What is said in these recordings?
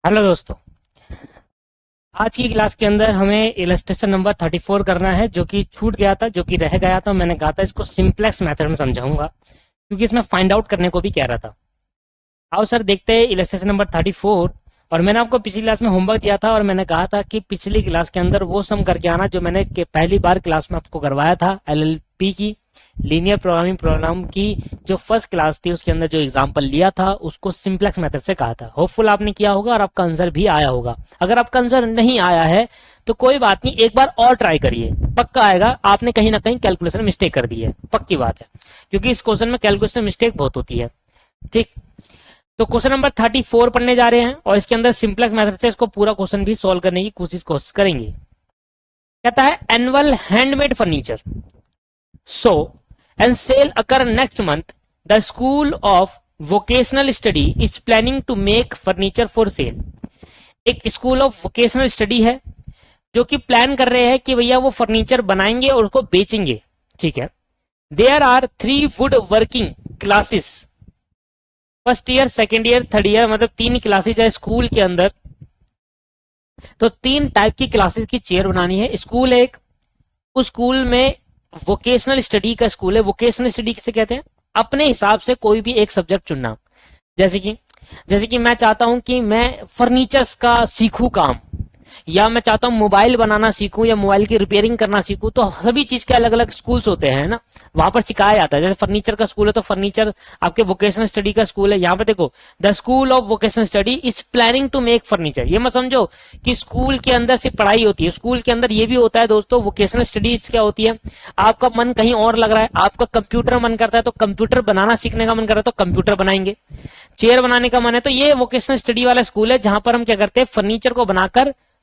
Hello दोस्तों। आज की क्लास के अंदर हमें इलस्ट्रेशन नंबर 34 करना है, जो कि छूट गया था, जो कि रह गया था। मैंने कहा था इसको सिंपलेक्स मेथड में समझाऊंगा, क्योंकि इसमें फाइंड आउट करने को भी कह रहा था। आओ सर देखते हैं इलस्ट्रेशन नंबर 34। और मैंने आपको पिछली क्लास में होमवर्क दिया था और मैंने कहा था कि पिछली क्लास के अंदर वो सम करके आना जो मैंने पहली बार क्लास में आपको करवाया था, एलएलपी की लीनियर प्रोग्रामिंग प्रोग्राम की जो फर्स्ट क्लास थी, उसके अंदर जो एग्जाम्पल लिया था उसको सिंपलेक्स मेथड से कहा था। होपफुल आपने किया होगा और आपका आंसर भी आया होगा। अगर आपका आंसर नहीं आया है तो कोई बात नहीं, एक बार और ट्राई करिए, पक्का आएगा। आपने कहीं ना कहीं कैलकुलेशन मिस्टेक कर दी है, पक्की बात है, क्योंकि इस क्वेश्चन में कैलकुलेशन मिस्टेक बहुत होती है। ठीक, तो क्वेश्चन नंबर 34 पढ़ने जा रहे हैं और इसके अंदर सिंपलेक्स मेथड से इसको पूरा क्वेश्चन भी सॉल्व करने की कोशिश करेंगे। कहता है annual handmade furniture show and sale occur next month, the school of vocational study is planning to make furniture for sale. एक स्कूल ऑफ वोकेशनल स्टडी है जो कि प्लान कर रहे हैं कि भैया वो फर्नीचर बनाएंगे और उसको बेचेंगे। ठीक है, there are 3 wood working classes, first year, second year, third year, मतलब 3 क्लासेस है स्कूल के अंदर। तो 3 टाइप की क्लासेस की चेयर बनानी है। स्कूल एक, उस स्कूल में वोकेशनल स्टडी का स्कूल है। वोकेशनल स्टडी किसे कहते हैं? अपने हिसाब से कोई भी एक सब्जेक्ट चुनना। जैसे कि मैं चाहता हूं कि मैं फर्नीचर्स का सीखूं काम, या मैं चाहता हूँ मोबाइल बनाना सीखूं या मोबाइल की रिपेयरिंग करना सीखूं। तो सभी चीज के अलग अलग स्कूल्स होते हैं ना, वहां पर सिखाया जाता है। जैसे फर्नीचर का स्कूल है तो फर्नीचर आपके वोकेशनल स्टडी का स्कूल है। यहाँ पे देखो, the school of vocational study is planning to make furniture. ये मत समझो कि स्कूल के अंदर सिर्फ पढ़ाई होती है, स्कूल के अंदर ये भी होता है दोस्तों। वोकेशनल स्टडीज क्या होती है? आपका मन कहीं और लग रहा है, आपका कंप्यूटर मन करता है तो कंप्यूटर बनाना सीखने का मन कर रहा है तो कंप्यूटर बनाएंगे। चेयर बनाने का मन है तो ये वोकेशनल स्टडी वाला स्कूल है, जहां पर हम क्या करते हैं, फर्नीचर को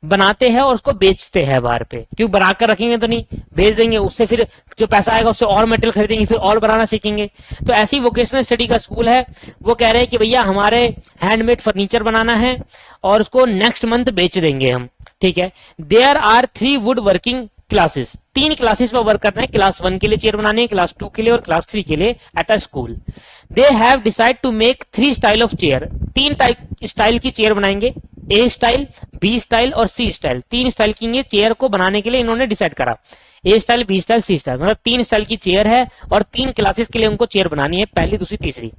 बनाते हैं और उसको बेचते हैं बाहर पे। क्यों बनाकर रखेंगे तो नहीं, बेच देंगे, उससे फिर जो पैसा आएगा उससे और मटेरियल खरीदेंगे, फिर और बनाना सीखेंगे। तो ऐसी वोकेशनल स्टडी का स्कूल है। वो कह रहे हैं कि भैया हमारे हैंडमेड फर्नीचर बनाना है और उसको नेक्स्ट मंथ बेच देंगे हम। ठीक है, there are 3 wood working classes, 3 classes पर वर्क करना है। क्लास 1 के लिए चेयर बनानी है, क्लास 2 के लिए और क्लास 3 के लिए at a school. They have decide to make 3 style of chair, 3 type style की चेयर बनाएंगे। ए स्टाइल, बी स्टाइल और सी स्टाइल, 3 स्टाइल की ये चेयर को बनाने के लिए इन्होंने डिसाइड करा। ए स्टाइल, बी स्टाइल, सी स्टाइल, मतलब 3 स्टाइल की चेयर है और 3 क्लासेस के लिए उनको चेयर बनानी है, पहली, दूसरी, तीसरी।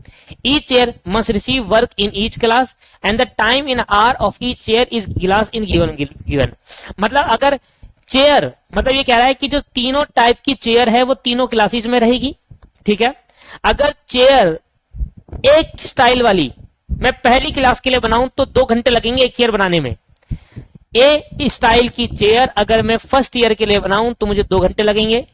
Each chair must receive work in each class and the time in hour of each chair is गिलास इन गिवन। मतलब अगर चेयर, मतलब ये कह रहा है कि जो तीनों टाइप की चेयर है वो तीनों क्लासेस में रहेगी। ठीक है, अगर चेयर एक स्टाइल वाली मैं पहली क्लास के लिए बनाऊं तो 2 घंटे लगेंगे एक चेयर बनाने में। ए स्टाइल की चेयर अगर मैं फर्स्ट ईयर के लिए बनाऊं तो मुझे 2 घंटे लगेंगे।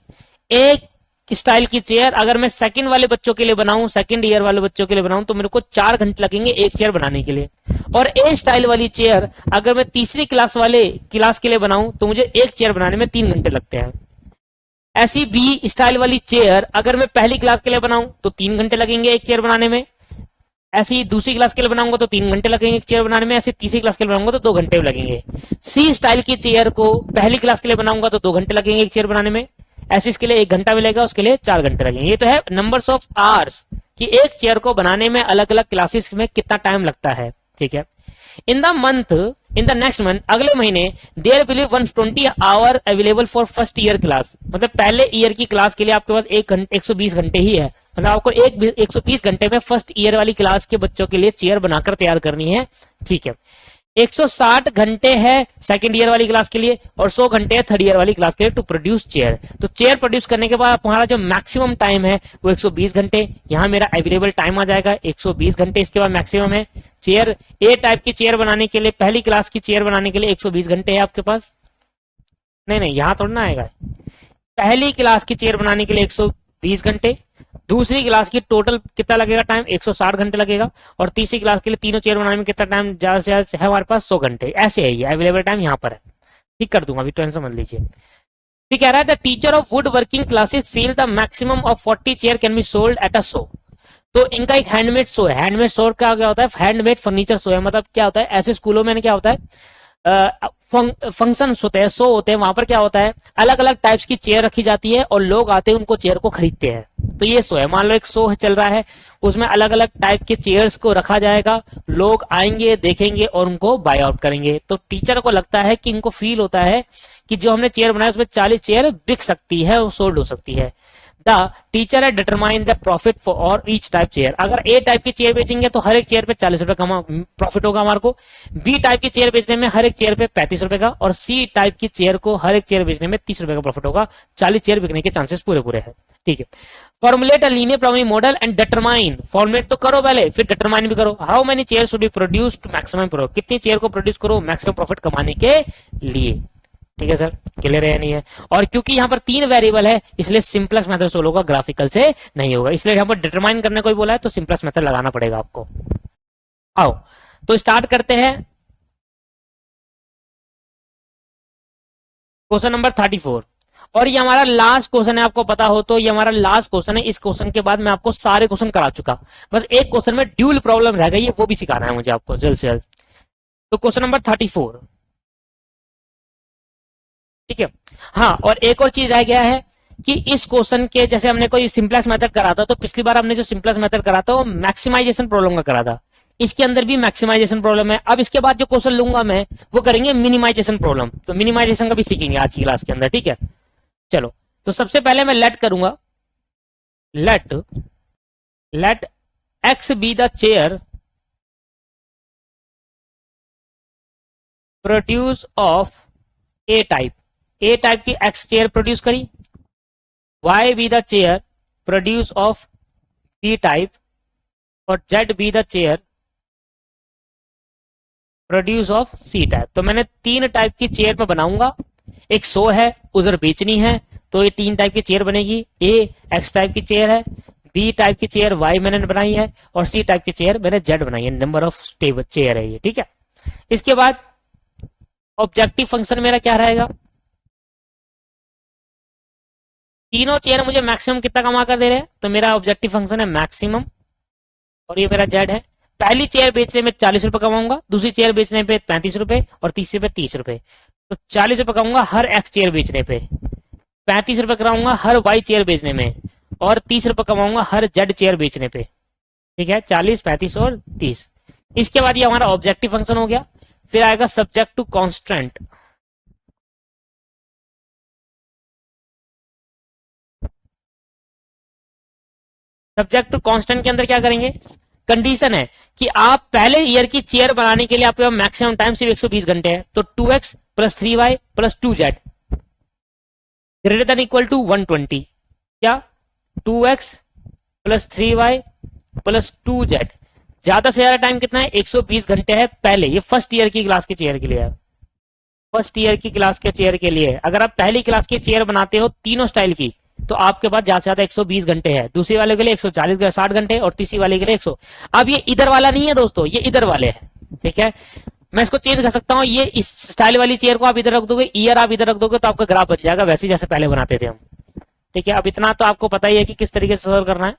एक स्टाइल की चेयर अगर मैं सेकंड वाले बच्चों के लिए बनाऊं, सेकंड ईयर वाले बच्चों के लिए बनाऊं, तो मेरे को 4 घंटे लगेंगे एक चेयर बनाने के लिए। और ए स्टाइल वाली चेयर अगर मैं तीसरी क्लास के लिए बनाऊं तो मुझे एक चेयर बनाने में 3 घंटे लगते हैं। ऐसी बी स्टाइल वाली चेयर अगर मैं पहली क्लास के लिए बनाऊं तो 3 घंटे लगेंगे एक चेयर बनाने में। ऐसी दूसरी क्लास के लिए बनाऊंगा तो 3 घंटे लगेंगे एक चेयर बनाने में। ऐसे तीसरी क्लास के लिए बनाऊंगा तो 2 घंटे लगेंगे। सी स्टाइल की चेयर को पहली क्लास के लिए बनाऊंगा तो 2 घंटे लगेंगे एक चेयर बनाने में। ऐसे इसके लिए 1 घंटा मिलेगा, उसके लिए 4 घंटे लगेंगे। ये तो है नंबर्स ऑफ आवर्स कि एक चेयर को बनाने में अलग अलग क्लासेस में कितना टाइम लगता है। ठीक है, इन द नेक्स्ट मंथ, अगले महीने, there will be 120 hour available for first year class. मतलब पहले ईयर की क्लास के लिए आपके पास 120 घंटे ही है। मतलब आपको 120 घंटे में फर्स्ट ईयर वाली क्लास के बच्चों के लिए चेयर बनाकर तैयार करनी है। ठीक है, 160 घंटे है सेकंड ईयर वाली क्लास के लिए और 100 घंटे है थर्ड ईयर वाली क्लास के लिए टू प्रोड्यूस चेयर। तो चेयर प्रोड्यूस करने के बाद हमारा जो मैक्सिमम टाइम है वो 120 घंटे, यहां मेरा अवेलेबल टाइम आ जाएगा 120 घंटे, इसके बाद मैक्सिमम है। चेयर ए टाइप की चेयर बनाने के लिए, पहली क्लास की चेयर बनाने के लिए 120 घंटे है आपके पास। नहीं, यहां थोड़ा ना आएगा। पहली क्लास की चेयर बनाने के लिए 120 घंटे, दूसरी क्लास की टोटल कितना लगेगा टाइम, 160 घंटे लगेगा। और तीसरी क्लास के लिए तीनों चेयर बनाने में कितना टाइम ज्यादा से ज्यादा है हमारे पास, 100 घंटे। ऐसे है ये अवेलेबल टाइम यहाँ पर है। ठीक कर दूंगा, अभी टेंशन मत लीजिए। फिर कह रहा है the teacher of would working classes feel the maximum of 40 chair can be sold at a show. तो इनका एक हैंडमेड शो है। हैंडमेड शो का क्या होता है, हैंडमेड फर्नीचर शो है। मतलब क्या होता है, ऐसे स्कूलों में क्या होता है, फंक्शंस होते हैं, शो होते हैं, वहां पर क्या होता है, अलग अलग टाइप्स की चेयर रखी जाती है और लोग आते हैं उनको चेयर को खरीदते हैं। तो ये शो है, मान लो एक शो चल रहा है, उसमें अलग अलग टाइप के चेयर्स को रखा जाएगा, लोग आएंगे देखेंगे और उनको बाय आउट करेंगे। तो टीचर को लगता है कि इनको फील होता है कि जो हमने चेयर बनाया उसमें 40 चेयर बिक सकती है और सोल्ड हो सकती है। द टीचर है determine the profit for each type chair. अगर ए टाइप की चेयर बेचेंगे तो हर एक चेयर पे 40 रुपए का प्रॉफिट होगा हमारे को, बी टाइप की चेयर बेचने में हर एक चेयर पे 35 रुपए का, और सी टाइप की चेयर को हर एक चेयर बेचने में 30 रुपए का प्रॉफिट होगा। 40 चेयर बिकने के चांसेस पूरे पूरे हैं। ठीक है, formulate a linear programming model and determine, formulate तो करो पहले फिर डिटरमाइन भी करो। How many chair should be produce to maximum profit, कितनी चेयर को प्रोड्यूस करो मैक्सिमम प्रॉफिट कमाने के लिए। ठीक है सर, क्लियर है नहीं है? और क्योंकि यहाँ पर 3 वेरिएबल है इसलिए सिंपलेक्स मेथड सोल्व होगा, ग्राफिकल से नहीं होगा। इसलिए यहाँ पर डिटरमाइन करने को ही बोला है तो सिंपलेक्स मेथड लगाना पड़ेगा आपको। आओ तो स्टार्ट करते हैं क्वेश्चन नंबर 34। और ये हमारा लास्ट क्वेश्चन है, आपको पता हो तो ये हमारा लास्ट क्वेश्चन है। इस क्वेश्चन के बाद मैं आपको सारे क्वेश्चन करा चुका, बस एक क्वेश्चन में ड्यूल प्रॉब्लम रह गई है, वो भी सिखाना है मुझे आपको जल्द से जल्द। तो क्वेश्चन नंबर 34, ठीक है। हाँ, और एक और चीज रह गया है कि इस क्वेश्चन के जैसे हमने कोई सिंपलेक्स मेथड करा था, तो पिछली बार हमने जो सिंपलेक्स मेथड करा था वो मैक्सिमाइजेशन प्रॉब्लम का करा था। इसके अंदर भी मैक्सिमाइजेशन प्रॉब्लम है। अब इसके बाद जो क्वेश्चन लूंगा मैं वो करेंगे मिनिमाइजेशन प्रॉब्लम, तो मिनिमाइजेशन का भी सीखेंगे आज की क्लास के अंदर। ठीक है, चलो तो सबसे पहले मैं लेट करूंगा, let let x be the chair produce of A type, A type की एक्स चेयर प्रोड्यूस करी, y be the chair produce of B type, और z be the chair produce of C type. तो मैंने 3 type की chair में बनाऊंगा, एक 100 है उधर बेचनी है, तो ये 3 टाइप की चेयर बनेगी। ए एक्स टाइप की चेयर है, बी टाइप की चेयर वाई मैंने बनाई है, और सी टाइप की चेयर मैंने जेड बनाई है। नंबर ऑफ टेबल चेयर है ये। ठीक है, इसके बाद ऑब्जेक्टिव फंक्शन मेरा क्या रहेगा, तीनों चेयर मुझे मैक्सिमम कितना कमा कर दे रहे हैं, तो मेरा ऑब्जेक्टिव फंक्शन है मैक्सिमम, और ये मेरा जेड है। पहली चेयर बेचने में 40 रुपए कमाऊंगा, दूसरी चेयर बेचने पे 35 रुपए, और तीसरे पे 30 रुपए। तो 40 रुपए कमाऊंगा हर एक्स चेयर बेचने पे, 35 रुपए कमाऊंगा हर वाई चेयर बेचने में, और 30 रुपए कमाऊंगा हर जेड चेयर बेचने पे। ठीक है, 40, 35 और 30। इसके बाद ये हमारा ऑब्जेक्टिव फंक्शन हो गया। फिर आएगा subject to constant. Subject to constant के अंदर क्या करेंगे, कंडीशन है कि आप पहले ईयर की चेयर बनाने के लिए आपके पास मैक्सिमम टाइम सिर्फ 120 घंटे है। तो 2x plus 3y plus 2z greater than equal to 120, क्या 2x plus 3y plus 2z, ज्यादा से ज्यादा टाइम कितना है 120 घंटे है पहले। ये फर्स्ट ईयर की क्लास की चेयर के लिए है, फर्स्ट ईयर की क्लास के चेयर के लिए। अगर आप पहली क्लास की चेयर बनाते हो तीनों स्टाइल की, तो आपके पास ज्यादा से ज्यादा 120 घंटे है, दूसरी वाले के लिए 140 60 घंटे, और तीसरी वाले के लिए 100। अब ये इधर वाला नहीं है दोस्तों, ये इधर वाले है। ठीक है, मैं इसको चेंज कर सकता हूँ, ये इस स्टाइल वाली चेयर को आप इधर रख दोगे, ईयर आप इधर रख दोगे, तो आपका ग्राफ बन जाएगा वैसे जैसे पहले बनाते थे हम। ठीक है, अब इतना तो आपको पता ही है कि किस तरीके से सॉल्व करना है।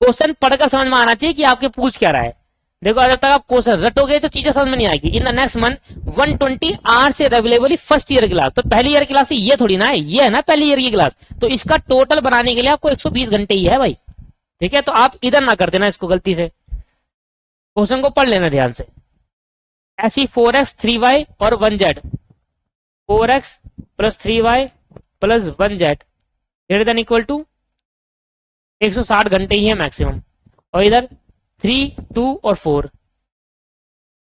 क्वेश्चन पढ़कर समझ में आना चाहिए कि आपके पूछ क्या रहा है। देखो जब तक आप क्वेश्चन रटोगे तो चीजें समझ में नहीं आएगी। In the next month 120 hours से अवेलेबल फर्स्ट ईयर क्लास, तो पहली ईयर क्लास ये थोड़ी ना है, ये है ना पहली ईयर की क्लास, तो इसका टोटल बनाने के लिए आपको 120 घंटे ही है भाई। ठीक है, तो आप इधर ना कर देना इसको गलती से, क्वेश्चन को पढ़ लेना ध्यान से। ऐसी 4x 3y और 1z, 4x plus 3y plus 1z greater than equal to 160 घंटे ही है मैक्सिमम। और इधर 3, 2 और 4,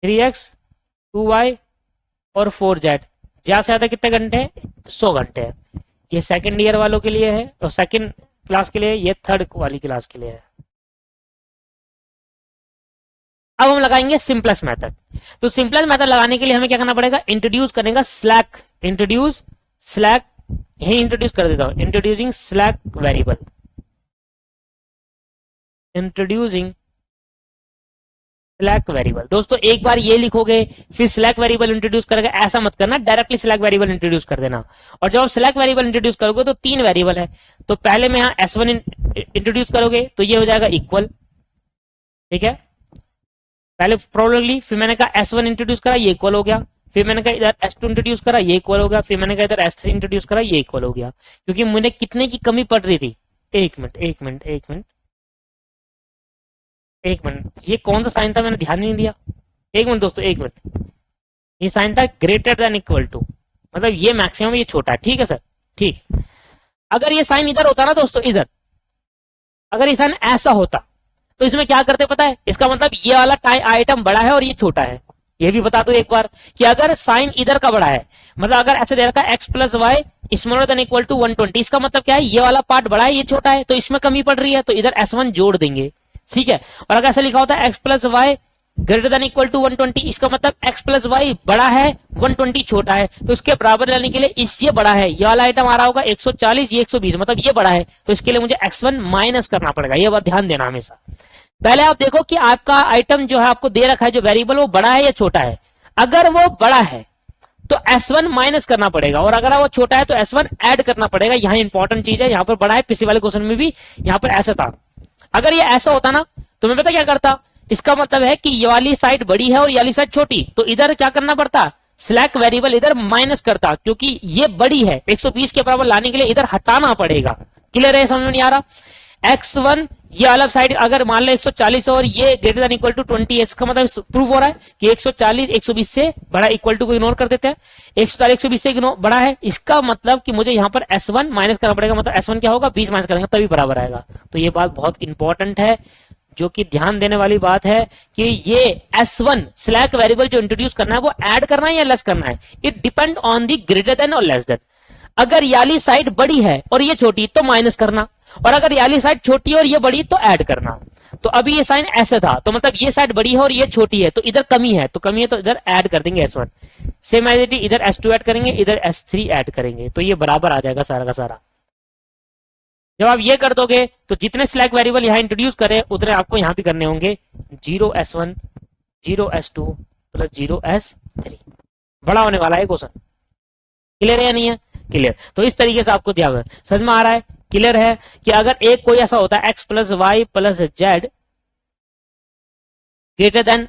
3x 2y और 4z, ज्यादा से ज्यादा कितने घंटे हैं 100 घंटे है। ये सेकंड ईयर वालों के लिए है, और सेकंड क्लास के लिए, ये थर्ड वाली क्लास के लिए है। अब हम लगाएंगे सिंपलेस्ट मेथड। तो सिंपलेस्ट मेथड लगाने के लिए हमें क्या करना पड़ेगा, इंट्रोड्यूस करेगा स्लैक, इंट्रोड्यूस स्लैक, यही इंट्रोड्यूस कर देता हूं, introducing slack variable, introducing slack variable. दोस्तों एक बार ये लिखोगे फिर स्लैक वेरिएबल इंट्रोड्यूस करेगा, ऐसा मत करना, डायरेक्टली स्लैक वेरिएबल इंट्रोड्यूस कर देना। और जब आप स्लैक वेरिएबल इंट्रोड्यूस करोगे तो 3 वेरिएबल है, तो पहले में यहां s1 इंट्रोड्यूस करोगे तो ये हो जाएगा इक्वल। ठीक है, पहले प्रॉब्लम ली, फिर मैंने कहा s1 इंट्रोड्यूस करा, ये इक्वल हो गया। फिर मैंने कहा इधर S2 इंट्रोड्यूस करा, ये इक्वल हो गया। फिर मैंने कहा इधर S3 इंट्रोड्यूस करा, ये इक्वल हो गया। क्योंकि मुझे कितने की कमी पड़ रही थी, एक मिनट एक मिनट एक मिनट एक मिनट, ये कौन सा साइन था मैंने ध्यान नहीं दिया। एक मिनट दोस्तों, एक मिनट, ये साइन था ग्रेटर देन इक्वल टू, मतलब ये मैक्सिमम, ये छोटा है, ठीक है सर, ठीक। अगर ये साइन इधर होता ना दोस्तों, इधर अगर ये साइन ऐसा होता तो इसमें क्या करते पता है, इसका मतलब ये वाला आइटम बड़ा है और ये छोटा है। ये भी बता दो एक बार कि अगर साइन इधर का बड़ा है, मतलब अगर ऐसे दे रखा है x plus y smaller than equal to 120, इसका मतलब क्या है, ये वाला पार्ट बड़ा है, ये छोटा है, तो इसमें कमी पड़ रही है, तो इधर S1 जोड़ देंगे, ठीक है। और अगर ऐसा लिखा होता है x plus y greater than equal to 120, इसका मतलब x प्लस वाई बड़ा है, 120 छोटा है, तो इसके बराबर लाने के लिए इस ये बड़ा है, ये वाला आइटम आ रहा होगा 140, ये 120, मतलब ये बड़ा है, तो इसके लिए मुझे x1 माइनस करना पड़ेगा। ये बात ध्यान देना हमेशा। पहले आप देखो कि आपका आइटम जो है आपको दे रखा है, जो वेरिएबल, वो बड़ा है या छोटा है। अगर वो बड़ा है तो S1 माइनस करना पड़ेगा, और अगर वो छोटा है तो S1 ऐड करना पड़ेगा। यहाँ इंपॉर्टेंट चीज है, यहाँ पर बड़ा है, पिछले वाले क्वेश्चन में भी यहाँ पर ऐसा था। अगर ये ऐसा होता ना तो मैं पता क्या करता, इसका मतलब है कि ये वाली साइड बड़ी है और ये वाली साइड छोटी, तो इधर क्या करना पड़ता, स्लैक वेरिएबल इधर माइनस करता, क्योंकि ये बड़ी है, 120 के बराबर लाने के लिए इधर हटाना पड़ेगा। क्लियर है, समझ में नहीं आ रहा। x1 ये अलग साइड अगर मान लो 140 और ये ग्रेटर देन इक्वल टू 20, इसका मतलब प्रूव हो रहा है कि 140 120 से बड़ा, इक्वल टू को इग्नोर कर देते हैं, 140 120 से बड़ा है, इसका मतलब कि मुझे यहाँ पर S1 माइनस करना पड़ेगा, मतलब S1 क्या होगा, 20 माइनस करेंगे तभी बराबर आएगा। तो ये बात बहुत इंपॉर्टेंट है, जो कि ध्यान देने वाली बात है कि ये S1 स्लैक वेरिएबल जो इंट्रोड्यूस करना है वो ऐड करना है या लेस करना है, it depend on the greater than और लेस देन। अगर याली साइड बड़ी है और ये छोटी तो माइनस करना, और अगर याली साइड छोटी और ये बड़ी तो ऐड करना। तो अभी ये साइन ऐसे था, तो मतलब ये साइड बड़ी है और ये छोटी है, तो इधर कमी है, तो कमी है तो इधर ऐड कर देंगे S1। Same as it is, इधर S2 ऐड करेंगे, इधर S3 ऐड करेंगे, तो ये बराबर आ जाएगा सारा का सारा। जब आप ये कर दोगे तो जितने स्लैक वेरिएबल यहाँ इंट्रोड्यूस करें उतने आपको यहाँ भी करने होंगे, 0S1 0S2 प्लस 0S3, बड़ा होने वाला है क्वेश्चन। क्लियर है या नहीं है, क्लियर। तो इस तरीके से आपको दिया हुआ है, समझ में आ रहा है, क्लियर है कि अगर एक कोई ऐसा होता है x plus y plus z greater than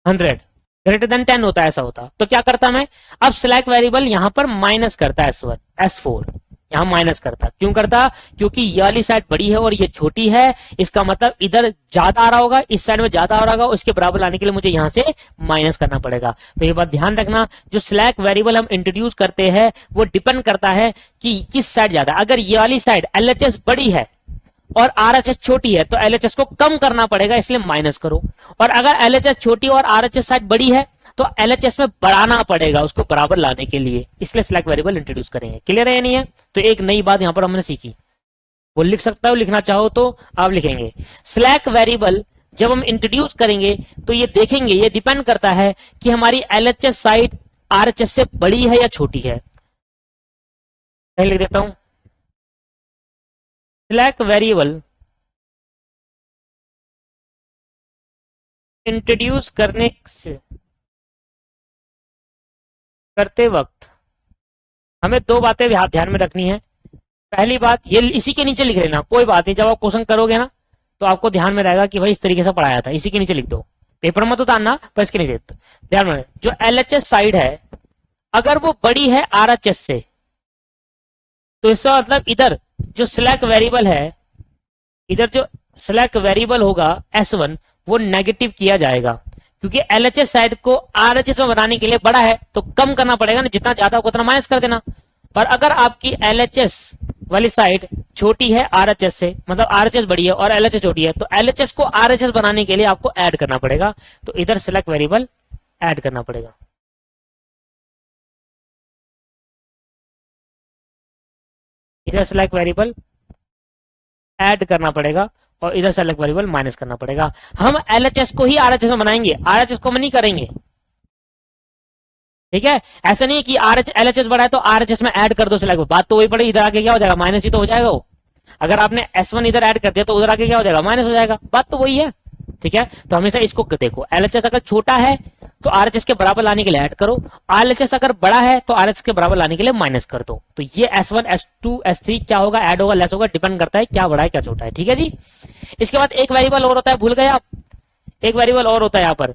100 greater than 10 होता है, ऐसा होता तो क्या करता मैं, अब स्लैक वेरिएबल यहां पर माइनस करता है S1 S4, यहां माइनस करता, क्यों करता, क्योंकि ये वाली साइड बड़ी है और ये छोटी है, इसका मतलब इधर ज्यादा आ रहा होगा, इस साइड में ज्यादा आ रहा होगा, उसके बराबर लाने के लिए मुझे यहां से माइनस करना पड़ेगा। तो ये बात ध्यान रखना, जो स्लैक वेरिएबल हम इंट्रोड्यूस करते हैं वो डिपेंड करता है कि किस साइड ज्यादा। अगर ये वाली साइड LHS बड़ी है और RHS छोटी है तो LHS को कम करना पड़ेगा, इसलिए माइनस करो। और अगर LHS छोटी और RHS साइड बड़ी है तो LHS में बढ़ाना पड़ेगा उसको बराबर लाने के लिए, इसलिए स्लैक वेरिएबल इंट्रोड्यूस करेंगे। क्लियर है या नहीं है। तो एक नई बात यहां पर हमने सीखी, वो लिख सकता हो, लिखना चाहो तो आप लिखेंगे। स्लैक वेरिएबल जब हम इंट्रोड्यूस करेंगे तो ये देखेंगे, ये डिपेंड करता है कि हमारी LHS साइड RHS से बड़ी है या छोटी है। पहले लिख देता हूं, स्लैक वेरिएबल इंट्रोड्यूस करते वक्त हमें दो बातें ध्यान में रखनी है। पहली बात, ये इसी के नीचे लिख लेना, कोई बात नहीं, जब आप क्वेश्चन करोगे ना तो आपको ध्यान में रहेगा कि भाई इस तरीके से पढ़ाया था, इसी के नीचे लिख दो, पेपर मत उतारना, पर इसके नीचे ध्यान में। जो LHS साइड है अगर वो बड़ी है RHS से, तो इसका मतलब इधर जो स्लैक वेरिएबल है, इधर जो स्लैक वेरिएबल होगा S1 वो नेगेटिव किया जाएगा, क्योंकि LHS साइड को RHS में बनाने के लिए बड़ा है तो कम करना पड़ेगा ना, जितना ज्यादा होगा उतना माइनस कर देना। और अगर आपकी LHS वाली साइड छोटी है RHS से, मतलब RHS बड़ी है और LHS छोटी है, तो LHS को RHS बनाने के लिए आपको ऐड करना पड़ेगा, तो इधर सेलेक्ट वेरिएबल ऐड करना पड़ेगा। इधर सेलेक्ट वेरिएबल ऐड करना पड़ेगा और इधर सेलेक्ट वेरिएबल माइनस करना पड़ेगा। हम LHS को ही RHS में बनाएंगे, RHS को हम नहीं करेंगे, ठीक है। ऐसा नहीं कि LHS बड़ा है तो RHS में ऐड कर दो सिलेक्ट, बात तो वही पड़ेगी, इधर आके क्या हो जाएगा, माइनस ही तो हो जाएगा वो। अगर आपने S1 इधर ऐड कर दिया तो उधर आके क्या हो जाएगा, माइनस हो जाएगा, बात तो वही है, ठीक है। तो हमेशा इसको देखो, LHS अगर छोटा है तो RHS के बराबर लाने के लिए ऐड करो, RHS अगर बड़ा है तो RHS के बराबर लाने के लिए माइनस कर दो। तो ये S1 S2 S3 क्या होगा, ऐड होगा लेस होगा, डिपेंड करता है क्या बड़ा है क्या छोटा है, ठीक है जी। इसके बाद एक वेरिएबल और होता है, भूल गए आप, एक वेरिएबल और होता है यहाँ पर,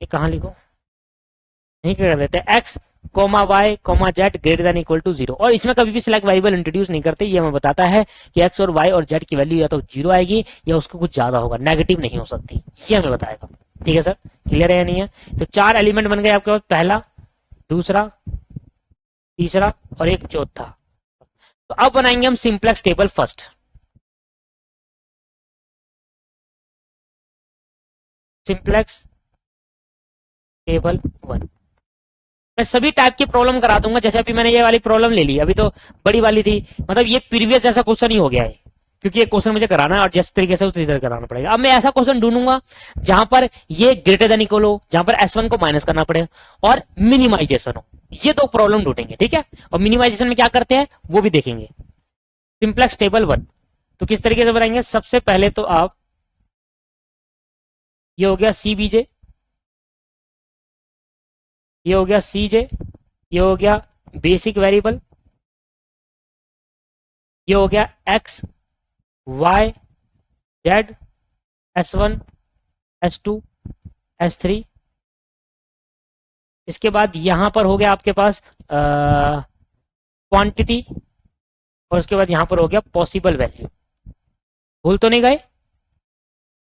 कहां लिखो, नहीं कर देते, x comma y comma z greater than equal to 0, और इसमें कभी भी सिलेक्ट वेरिएबल इंट्रोड्यूस नहीं करते। ये हमें बताता है कि एक्स और वाई और जेड की वैल्यू या तो 0 आएगी या उसको कुछ ज्यादा होगा, नेगेटिव नहीं हो सकती, ये हमें बताएगा। ठीक है सर, क्लियर है या नहीं है? तो 4 एलिमेंट बन गए आपके पास, पहला, दूसरा, तीसरा और एक चौथा। तो अब बनाएंगे हम simplex table first. Simplex table 1, मैं सभी टाइप की प्रॉब्लम करा दूंगा। जैसे अभी मैंने ये वाली प्रॉब्लम ले ली, अभी तो बड़ी वाली थी, मतलब ये प्रीवियस जैसा क्वेश्चन ही हो गया है, क्योंकि ये क्वेश्चन मुझे कराना है और जिस तरीके से उस तरीके से कराना पड़ेगा। अब मैं ऐसा क्वेश्चन ढूंढूंगा जहां पर ये ग्रेटर देन इक्वल हो, जहां पर S1 को माइनस करना पड़े और मिनिमाइजेशन हो। ये दो प्रॉब्लम ढूंढेंगे, ठीक है? और मिनिमाइजेशन में क्या करते हैं वो भी देखेंगे। सिंप्लेक्स टेबल 1 तो किस तरीके से बनाएंगे? सबसे पहले तो आप, ये हो गया CBJ, ये हो गया CJ, ये हो गया बेसिक वेरिएबल, ये हो गया x y Z S1 S2 S3। इसके बाद यहां पर हो गया आपके पास क्वांटिटी, और उसके बाद यहां पर हो गया पॉसिबल वैल्यू। भूल तो नहीं गए?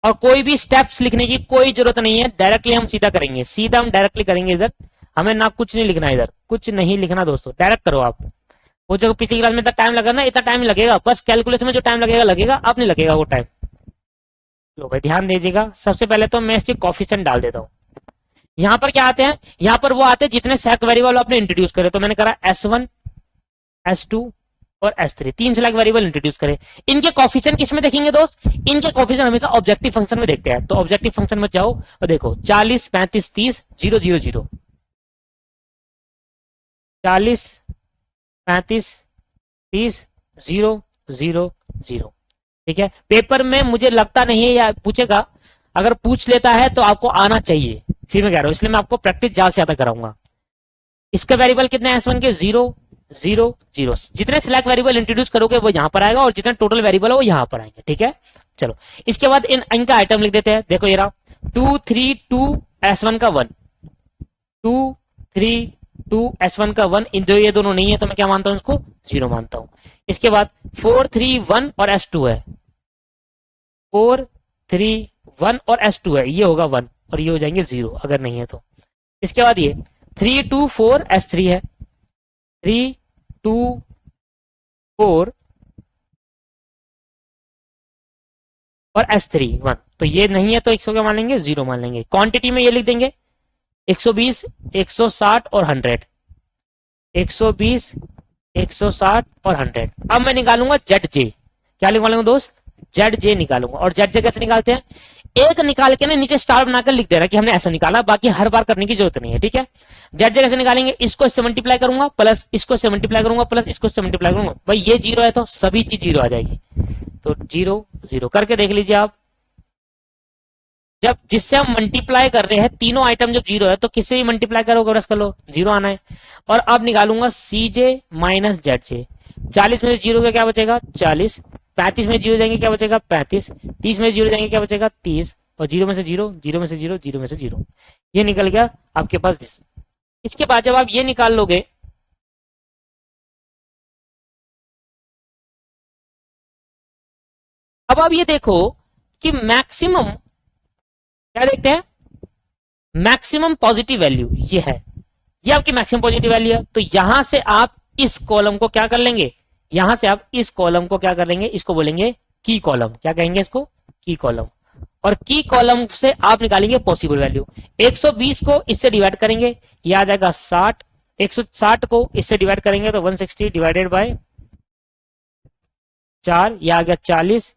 और कोई भी स्टेप्स लिखने की कोई जरूरत नहीं है, डायरेक्टली हम सीधा करेंगे, सीधा हम डायरेक्टली करेंगे। इधर हमें ना कुछ नहीं लिखना, इधर कुछ नहीं लिखना दोस्तों, डायरेक्ट करो आप। वो जो पिछली क्लास में इतना टाइम लगा ना, इतना टाइम लगेगा, बस कैलकुलेशन में जो टाइम लगेगा लगेगा, अब नहीं लगेगा वो टाइम। लो भाई ध्यान दीजिएगा। सबसे पहले तो मैं इसके कोफिशिएंट डाल देता हूं। यहां पर क्या आते हैं? यहां पर वो आते हैं जितने सेलेक्ट वेरिएबल आपने इंट्रोड्यूस करे। तो मैंने करा S1 S2 और S3, 3 सेलेक्ट वेरिएबल इंट्रोड्यूस करे। इनके कोफिशिएंट किसमें देखेंगे दोस्त? इनके कोफिशिएंट हमेशा ऑब्जेक्टिव फंक्शन में देखते हैं। तो ऑब्जेक्टिव फंक्शन में जाओ और देखो 40 35 30 0 0 0, 40 35 30 0 0 0। ठीक है, पेपर में मुझे लगता नहीं है या पूछेगा, अगर पूछ लेता है तो आपको आना चाहिए, फिर मैं कह रहा हूं, इसलिए मैं आपको प्रैक्टिस ज्यादा से ज्यादा कराऊंगा। इसके वेरिएबल कितने हैं S1 के? 0 0 0। जितने सिलेक्ट वेरिएबल इंट्रोड्यूस करोगे वो यहां पर आएगा, और जितने टोटल वेरिएबल है वो यहां पर आएंगे। ठीक है, चलो इसके बाद इनका आइटम लिख देते हैं। देखो ये रहा 2 3 2 S1 का 1, 2 3 2 S1 का 1। इन दो, ये दोनों नहीं है तो मैं क्या मानता हूं? इसको 0 मानता हूं। इसके बाद 4 3 1 और S2 है, 4 3 1 और S2 है, ये होगा 1 और ये हो जाएंगे 0 अगर नहीं है तो। इसके बाद ये 3 2 4 S3 है, 3 2 4 और S3 1, तो ये नहीं है तो 100 क्या मान लेंगे? 0 मान लेंगे। क्वांटिटी में ये लिख देंगे 120 160 और 100, 120 160 और 100। अब मैं निकालूंगा ZJ। क्या निकालूंगा दोस्त? ZJ निकालूंगा। और ZJ कैसे निकालते हैं? एक निकाल के ना नीचे स्टार बनाकर लिख दे रहा कि हमने ऐसा निकाला, बाकी हर बार करने की जरूरत नहीं है। ठीक है, ZJ कैसे निकालेंगे? इसको इससे मल्टीप्लाई करूंगा प्लस इसको इससे मल्टीप्लाई करूंगा प्लस इसको इससे मल्टीप्लाई करूंगा। भाई ये 0 है तो सभी चीज 0 आ जाएगी, तो 0 0 करके देख लीजिए आप। जब जिससे हम मल्टीप्लाई कर रहे हैं तीनों आइटम जब 0 है तो किससे भी मल्टीप्लाई करोगे ब्रश कर लो, 0 आना है। और अब निकालूंगा CJ माइनस ZJ। 40 में से 0 का क्या बचेगा? 40। 35 में 0 जाएंगे क्या बचेगा? 35। 30 में 0 जाएंगे क्या बचेगा? 30। और 0 में से 0, 0 में से 0, 0 में से 0, ये निकल गया आपके पास दिस। इसके बाद जब आप ये निकाल लोगे, अब आप ये देखो कि मैक्सिमम क्या देखते हैं? मैक्सिमम पॉजिटिव वैल्यू ये है, ये आपकी मैक्सिमम पॉजिटिव वैल्यू है। तो यहां से आप इस कॉलम को क्या कर लेंगे? यहां से आप इस कॉलम को क्या कर लेंगे? इसको बोलेंगे की कॉलम। क्या कहेंगे इसको? की कॉलम। और की कॉलम से आप निकालेंगे पॉसिबल वैल्यू। 120 को इससे डिवाइड करेंगे, ये आ जाएगा 60। 160 को इससे डिवाइड करेंगे तो 160 डिवाइडेड बाय 4, ये आ गया 40।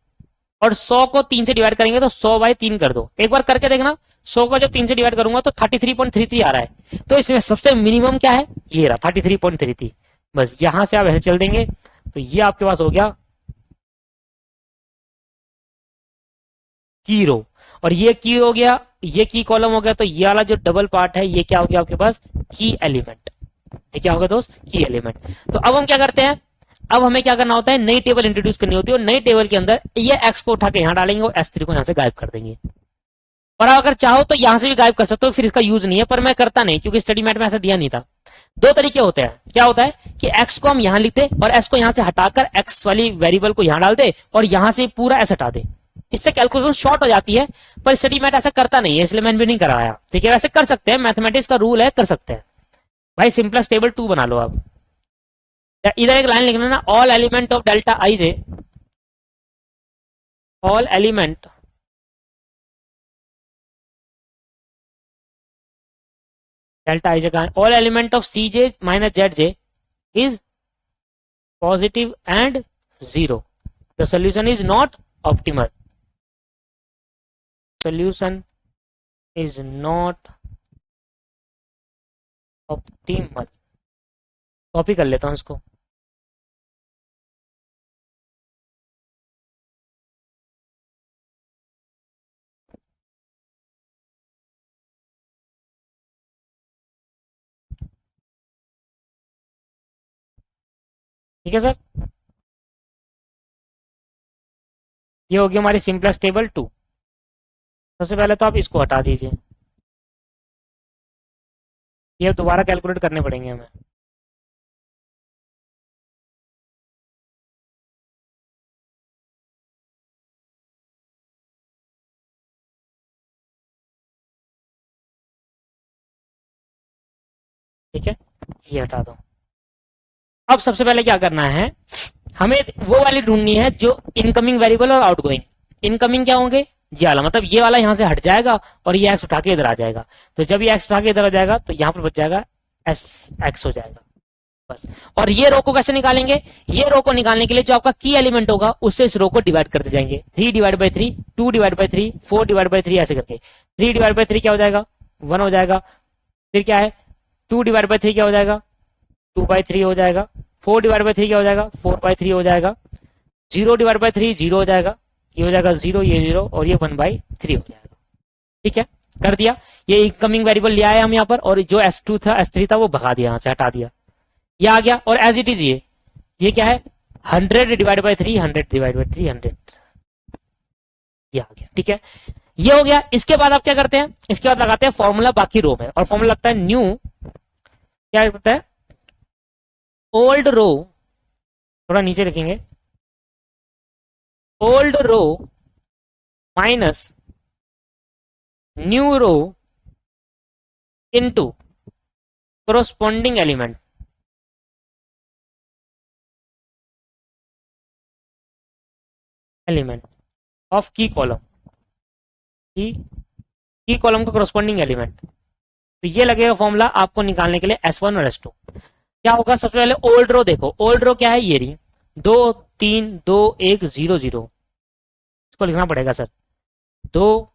और 100 को 3 से डिवाइड करेंगे तो 100 बाय 3 कर दो। एक बार करके देखना, 100 को जब 3 से डिवाइड करूंगा तो 33.33 आ रहा है। तो इसमें सबसे मिनिमम क्या है? ये रहा 33.33। बस यहां से आप ऐसे चल देंगे तो ये आपके पास हो गया की रो, और ये की हो गया, ये की कॉलम हो गया। तो ये वाला जो डबल पार्ट है ये क्या हो गया आपके पास? की एलिमेंट। ये क्या होगा दोस्त? की एलिमेंट। तो अब हम क्या करते हैं? अब हमें क्या करना होता है? नई टेबल इंट्रोड्यूस करनी होती है, और नई टेबल के अंदर ये एक्स को उठा के यहां डालेंगे और S3 को यहां से गायब कर देंगे। और अगर चाहो तो यहां से भी गायब कर सकते हो, फिर इसका यूज नहीं है, पर मैं करता नहीं क्योंकि स्टडी मैट में ऐसा दिया नहीं था। दो तरीके होते हैं, क्या होता है कि एक्स को हम यहां लिखते और एस को यहां से हटाकर एक्स वाली वेरिएबल को यहां डाल दे और यहां से पूरा एस हटा दे, इससे कैलकुलेशन शॉर्ट हो जाती है। पर स्टडी मैट ऐसा करता नहीं है, इसलिए मैंने भी नहीं कराया। ठीक है, वैसे कर सकते हैं, मैथमेटिक्स का रूल है, कर सकते हैं भाई। सिंपलेस्ट टेबल 2 बना लो आप। इधर एक लाइन लिखना ना, all element of delta i j, all element delta i j का, all element of c j minus z j is positive and zero, the solution is not optimal, solution is not optimal. Copy कर लेता हूं इसको। ठीक है sir, ये होगी हमारी सिंपलेक्स टेबल 2। सबसे पहले तो आप इसको हटा दीजिए, ये दोबारा कैलकुलेट करने पड़ेंगे हमें। ठीक है, ये हटा दो। अब सबसे पहले क्या करना है, हमें वो वाली ढूंढनी है जो इनकमिंग वेरिएबल और आउटगोइंग। इनकमिंग क्या होंगे, ये वाला, मतलब ये वाला यहां से हट जाएगा और ये एक्स उठा के इधर आ जाएगा। तो जब ये एक्स उठा के इधर आ जाएगा तो यहाँ पर बच जाएगा एस एक्स हो जाएगा बस। और ये रो को कैसे निकालेंगे, ये रो को निकालने के लिए जो आपका की एलिमेंट होगा उससे इस रो को डिवाइड करते जाएंगे। 3 divide by 3, 2 divide by 3, 4 divide by 3, ऐसे करके। 3 डिवाइड बाई 3 क्या हो जाएगा, 1 हो जाएगा। फिर क्या है, 2 डिवाइड बाई 3 क्या हो जाएगा, 2 बाई 3 हो जाएगा। 4 डिवाइड बाई 3 क्या हो जाएगा, 4 बाई 3 हो जाएगा। 0 डिवाइड बाई 3 0 हो जाएगा, ये हो जाएगा 0, ये 0 और ये 1 बाई 3 हो जाएगा। ठीक है, कर दिया। ये इनकमिंग वेरिएबल ले आए हम यहाँ पर, और जो S2 था S3 था वो भगा दिया, यहाँ से हटा दिया, ये आ गया। और एज इट इज ये क्या है, 100 डिवाइड बाई 3, 100 डिवाइड बाई 3, 100, ये आ गया। ठीक है, ये हो गया। इसके बाद आप क्या करते हैं, इसके बाद लगाते हैं फॉर्मूला बाकी रो में, और फॉर्मूला लगता है न्यू, क्या लगता है, ओल्ड रो, थोड़ा नीचे लिखेंगे, old row minus new row into corresponding element, element of key column, key column का corresponding एलिमेंट। तो ये लगेगा फॉर्मूला आपको निकालने के लिए S1 और S2। क्या होगा, सबसे पहले ओल्ड रो देखो, ओल्ड रो क्या है, ये रही 2 3 2 1 0 0, इसको लिखना पड़ेगा सर, 2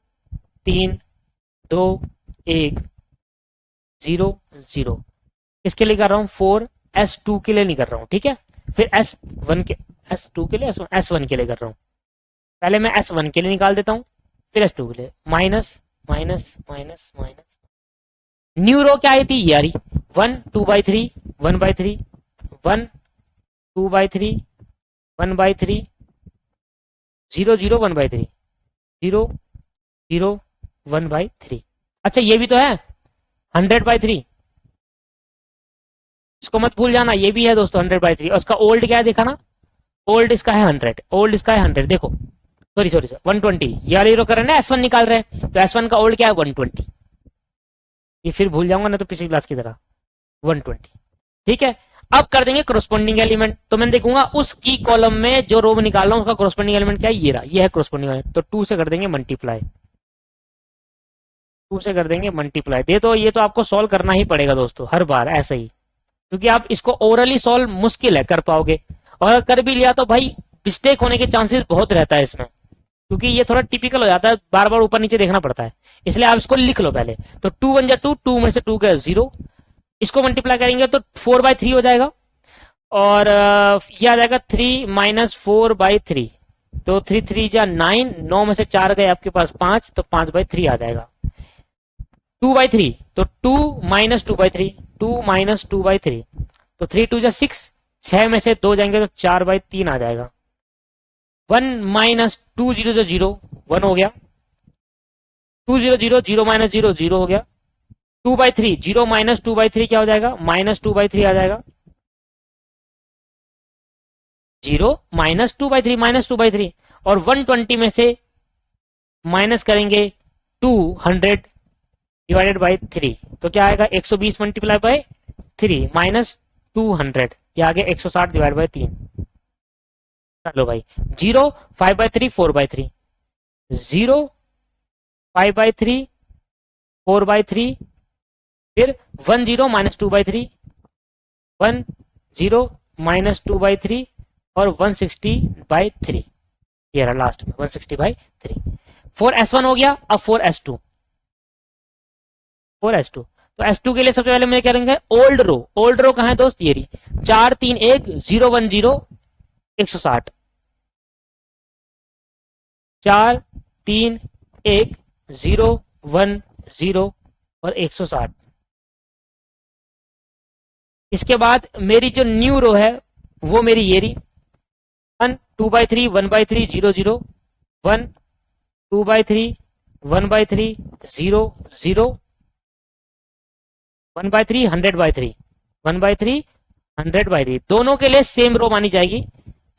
3 2 1 0 0। इसके लिए कर रहा हूं 4, S2 के लिए नहीं कर रहा हूं। ठीक है, फिर S1 के, S2 के लिए, S1 के लिए कर रहा हूं। पहले मैं S1 के लिए निकाल देता हूं, फिर S2 के लिए, minus minus minus minus. New row क्या आई थी, ये आ रही 1 2 by 3, 1 by 3, 1 2 by 3, 1 by 3, 0 0 1 by 3, 0 0 1 by 3। अच्छा ये भी तो है 100 बाई 3, इसको मत भूल जाना, ये भी है दोस्तों 100 बाई 3। और उसका ओल्ड क्या है देखा ना, ओल्ड इसका है 100, ओल्ड इसका है 100, देखो सॉरी सॉरी सर 120, ये वाली रो कर रहे हैं ना, S1 निकाल रहे हैं, तो S1 का ओल्ड क्या है 120, ये फिर भूल जाऊंगा ना तो पिछली क्लास की तरह 120। ठीक है, अब कर देंगे corresponding एलिमेंट। तो मैं देखूंगा उस की कॉलम में जो रो में निकाल रहा हूं उसका corresponding एलिमेंट क्या है, ये रहा, ये है corresponding एलिमेंट। तो 2 से कर देंगे मल्टीप्लाई, 2 से कर देंगे मल्टीप्लाई दे। तो ये तो आपको सॉल्व करना ही पड़ेगा दोस्तों हर बार ऐसे ही, क्योंकि आप इसको ओरली सॉल्व मुश्किल है कर पाओगे, और अगर कर भी लिया तो भाई मिस्टेक होने के चांसेस बहुत रहता है इसमें, क्योंकि ये थोड़ा टिपिकल हो जाता है, बार बार ऊपर नीचे देखना पड़ता है। इसलिए आप इसको लिख लो पहले। तो 2 1 जा 2, 2 में से 2 गया 0, इसको मल्टीप्लाई करेंगे तो 4 बाई 3 हो जाएगा, और ये आ जाएगा 3 माइनस 4 बाई 3, तो 3 3 जा 9, 9 में से 4 गए आपके पास 5, तो 5 बाई 3 आ जाएगा। 2 बाई 3, तो 2 माइनस 2 बाई 3, 2 माइनस 2 बाई 3, तो 3 2 जा 6, 6 में से 2 जाएंगे तो 4 बाई 3 आ जाएगा। 1 माइनस 2 0 0 1 हो गया, 2 0 0 0 माइनस 0 0 हो गया। 2/3 0 माइनस 2/3 क्या हो जाएगा? -2/3 आ जाएगा। 0 -2/3 और 120 में से माइनस करेंगे 200 डिवाइडेड बाई 3 तो क्या आएगा? 120 मल्टीप्लाई बाय 3 माइनस 200 ये आ गया 160 डिवाइड बाय 3। चलो भाई 0 5/3 4/3 0 5/3 4/3 फिर 1 0 -2/3 1 0 -2/3 और 160/3 ये रहा लास्ट में 160/3। 4s1 हो गया। अब 4s2 तो s2 के लिए सबसे पहले मैं क्या करेंगे? ओल्ड रो कहां है दोस्त? ये रही 4 3 1 0 1 0 160 4 3 1 0 1 0 और 160। इसके बाद मेरी जो न्यू रो है वो मेरी ये रही 1 2/3 1/3 0 0 1 2/3 1/3 0 0 1/3 100/3 1/3 100/3 दोनों के लिए सेम रो मानी जाएगी।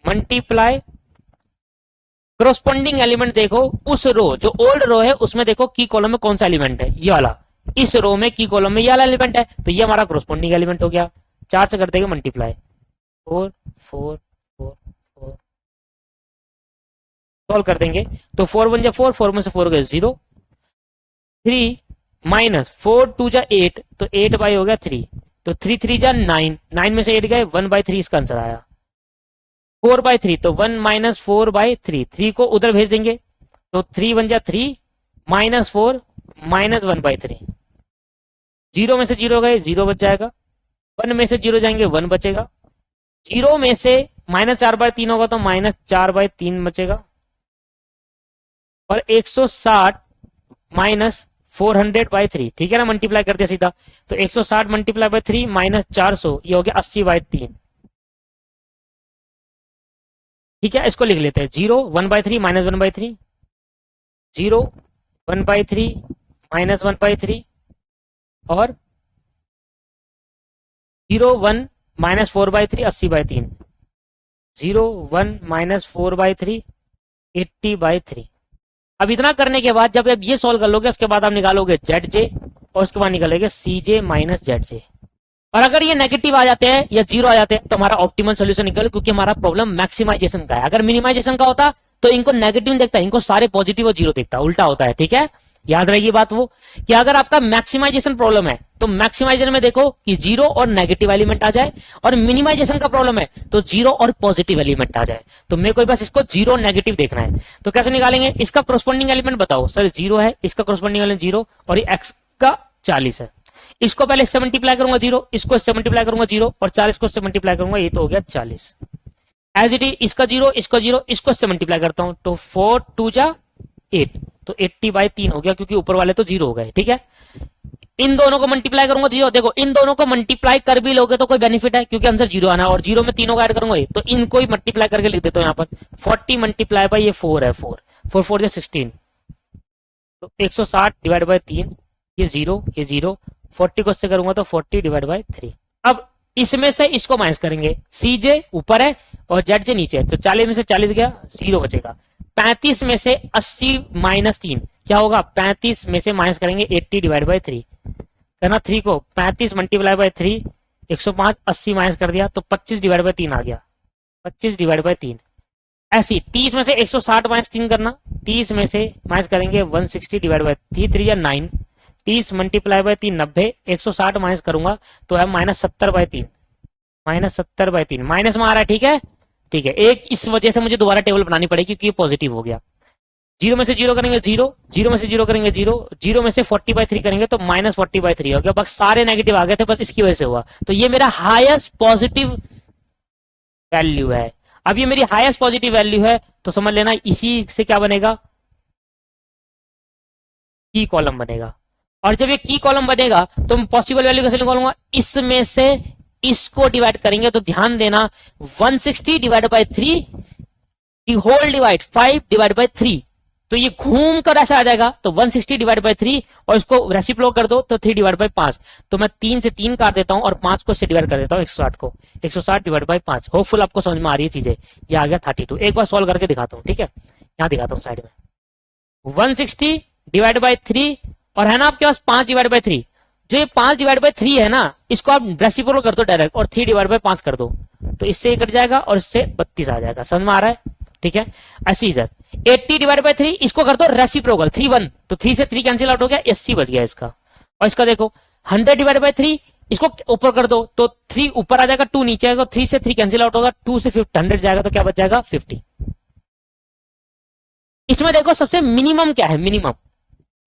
मल्टीप्लाई कोरोस्पोंडिंग एलिमेंट देखो उस रो जो ओल्ड रो है उसमें देखो की कॉलम में कौन सा एलिमेंट है? ये वाला। इस रो में की कॉलम में ये वाला एलिमेंट है तो ये हमारा कोरोस्पोंडिंग एलिमेंट हो गया। 4 से कर देंगे मल्टीप्लाई 4 4 4 4 सॉल्व कर देंगे तो 4 1 4 4 में से 4 गए 0 3 माइनस 4 2 8 तो 8 हो गया 3 तो 3 3 9 9 में से 8 गए 1/3 इसका आंसर आया। 4/3 तो 1 माइनस 4/3 3 को उधर भेज देंगे तो 3 1 3 माइनस 4 माइनस 1/3 0 में से 0 गए 0 बच जाएगा। 1 में से 0 जाएंगे 1 बचेगा। 0 में से -4/3 होगा तो -4/3 बचेगा और 160 माइनस 400/3 ठीक है ना? मल्टीप्लाई कर दिया सीधा तो 160 मल्टीप्लाई बाय 3 माइनस 400 ये हो गया 80/3 ठीक है। इसको लिख लेते हैं 0 1/3 माइनस 1/3 0 1/3 माइनस 1/3 और 0 1 माइनस 4/3 80/3 0 1 माइनस 4/3 80/3। अब इतना करने के बाद जब आप ये सॉल्व कर लोगे उसके बाद आप निकालोगे ZJ और उसके बाद निकालोगे CJ माइनस ZJ और अगर ये नेगेटिव आ जाते हैं या 0 आ जाते हैं तो हमारा ऑप्टिमल सोल्यूशन निकल क्योंकि हमारा प्रॉब्लम मैक्सिमाइजेशन का है। अगर मिनिमाइजेशन का होता तो इनको नेगेटिव देखता है, इनको सारे पॉजिटिव और 0 देखता, उल्टा होता है ठीक है। याद रहेगी बात वो कि अगर आपका मैक्सिमाइजेशन प्रॉब्लम है तो मैक्सिमाइजेशन में देखो कि 0 और नेगेटिव एलिमेंट आ जाए और मिनिमाइजेशन का प्रॉब्लम है तो 0 और पॉजिटिव एलिमेंट आ जाए। तो मेरे को बस इसको 0 नेगेटिव देखना है तो कैसे निकालेंगे? इसका कोरस्पोंडिंग एलिमेंट बताओ सर। 0 है, इसका कोरस्पोंडिंग एलिमेंट 0 और ये x का 40 है। इसको पहले इससे मल्टीप्लाई करूंगा 0, इसको इससे मल्टीप्लाई करूंगा 0 और 40 को इससे मल्टीप्लाई करूंगा ये तो हो गया 40 एज इट इज। इसका 0 इसको 0 इसको इससे मल्टीप्लाई करता हूं तो 4 2 8 तो 80/3 हो गया क्योंकि ऊपर वाले तो 0 हो गए ठीक है। इन दोनों को मल्टीप्लाई करूंगा 0 देखो इन दोनों को मल्टीप्लाई कर भी लोगे तो कोई बेनिफिट है क्योंकि आंसर 0 आना और 0 में तीनों को ऐड करूंगा तो इनको ही मल्टीप्लाई करके लिख देता हूं यहाँ पर 40 मल्टीप्लाई बाय ये 4 है 4 4 4 16 तो 160 डिवाइड बाय 3 ये 0 ये 0 40 को इससे करूंगा तो 40 डिवाइड बाय 3। अब इसमें से इसको माइनस करेंगे CJ ऊपर है और ZJ नीचे है तो 40 में से 40 गया 0 बचेगा। 35 में से 80 माइनस 3 क्या होगा? 35 में से माइनस करेंगे 80 डिवाइड बाय 3 करना 3 को 35 मल्टीप्लाई बाय 3 105 80 माइनस कर दिया तो 25 डिवाइड बाय 3 आ गया 25 डिवाइड बाय 3। ऐसी 30 में से 160 माइनस 3 करना 30 में से माइनस करेंगे 160 डिवाइड बाय 3 3 या 9 30 मल्टीप्लाई बाय 3 90 160 माइनस करूंगा तो है -70/3 -70/3 माइनस में आ रहा है ठीक है। एक इस वजह से मुझे दोबारा टेबल बनानी पड़ेगी क्योंकि ये पॉजिटिव हो गया। 0 में से 0 करेंगे 0 0 में से 0 करेंगे 0 0 में से 40/3 करेंगे तो -40/3 हो गया। बस सारे नेगेटिव आ गए थे बस इसकी वजह से हुआ तो ये मेरा हाईएस्ट पॉजिटिव वैल्यू है। अब ये मेरी हाईएस्ट पॉजिटिव वैल्यू है तो समझ लेना इसी से क्या बनेगा? की कॉलम बनेगा और जब ये की कॉलम बनेगा तो मैं पॉसिबल वैल्यू कैसे निकालूंगा? इसमें से इसको डिवाइड करेंगे तो ध्यान देना 160 divide by 3 whole divide 5 divide by 3 तो तो ये घूम कर ऐसा आ जाएगा, तो 160 डिवाइड बाई 3 और इसको रेसिप्रोक कर दो तो 3 डिवाइड बाई 5। तो मैं 3 से 3 काट देता हूँ और 5 को इससे डिवाइड कर देता हूँ 160 को, 160 डिवाइड बाई 5। होपफुल आपको समझ में आ रही है चीजें। ये आ गया 32। एक बार सॉल्व करके दिखाता हूँ, ठीक है, यहाँ दिखाता हूँ साइड में। 160 डिवाइड बाई 3 और है ना आपके पास 5 डिवाइड बाई 3। जो ये 5 डिवाइड बाई 3 है ना, इसको आप रेसिप्रोकल कर दो डायरेक्ट और 3 डिवाइड बाई 5 कर दो, तो इससे ये कट जाएगा और इससे 32 आ जाएगा। समझ में आ रहा है? ठीक है, ऐसे ही सर 80 डिवाइड बाई 3 इसको कर दो रेसिप्रोकल 3 1, तो 3 से 3 कैंसिल आउट हो गया, 80 बच गया इसका। और इसका देखो 100 डिवाइड बाई 3 इसको ऊपर कर दो तो 3 ऊपर आ जाएगा, 2 नीचे आएगा, 3 से 3 कैंसिल आउट होगा, 2 से 100 जाएगा तो क्या बच जाएगा 50। इसमें देखो सबसे मिनिमम क्या है, मिनिमम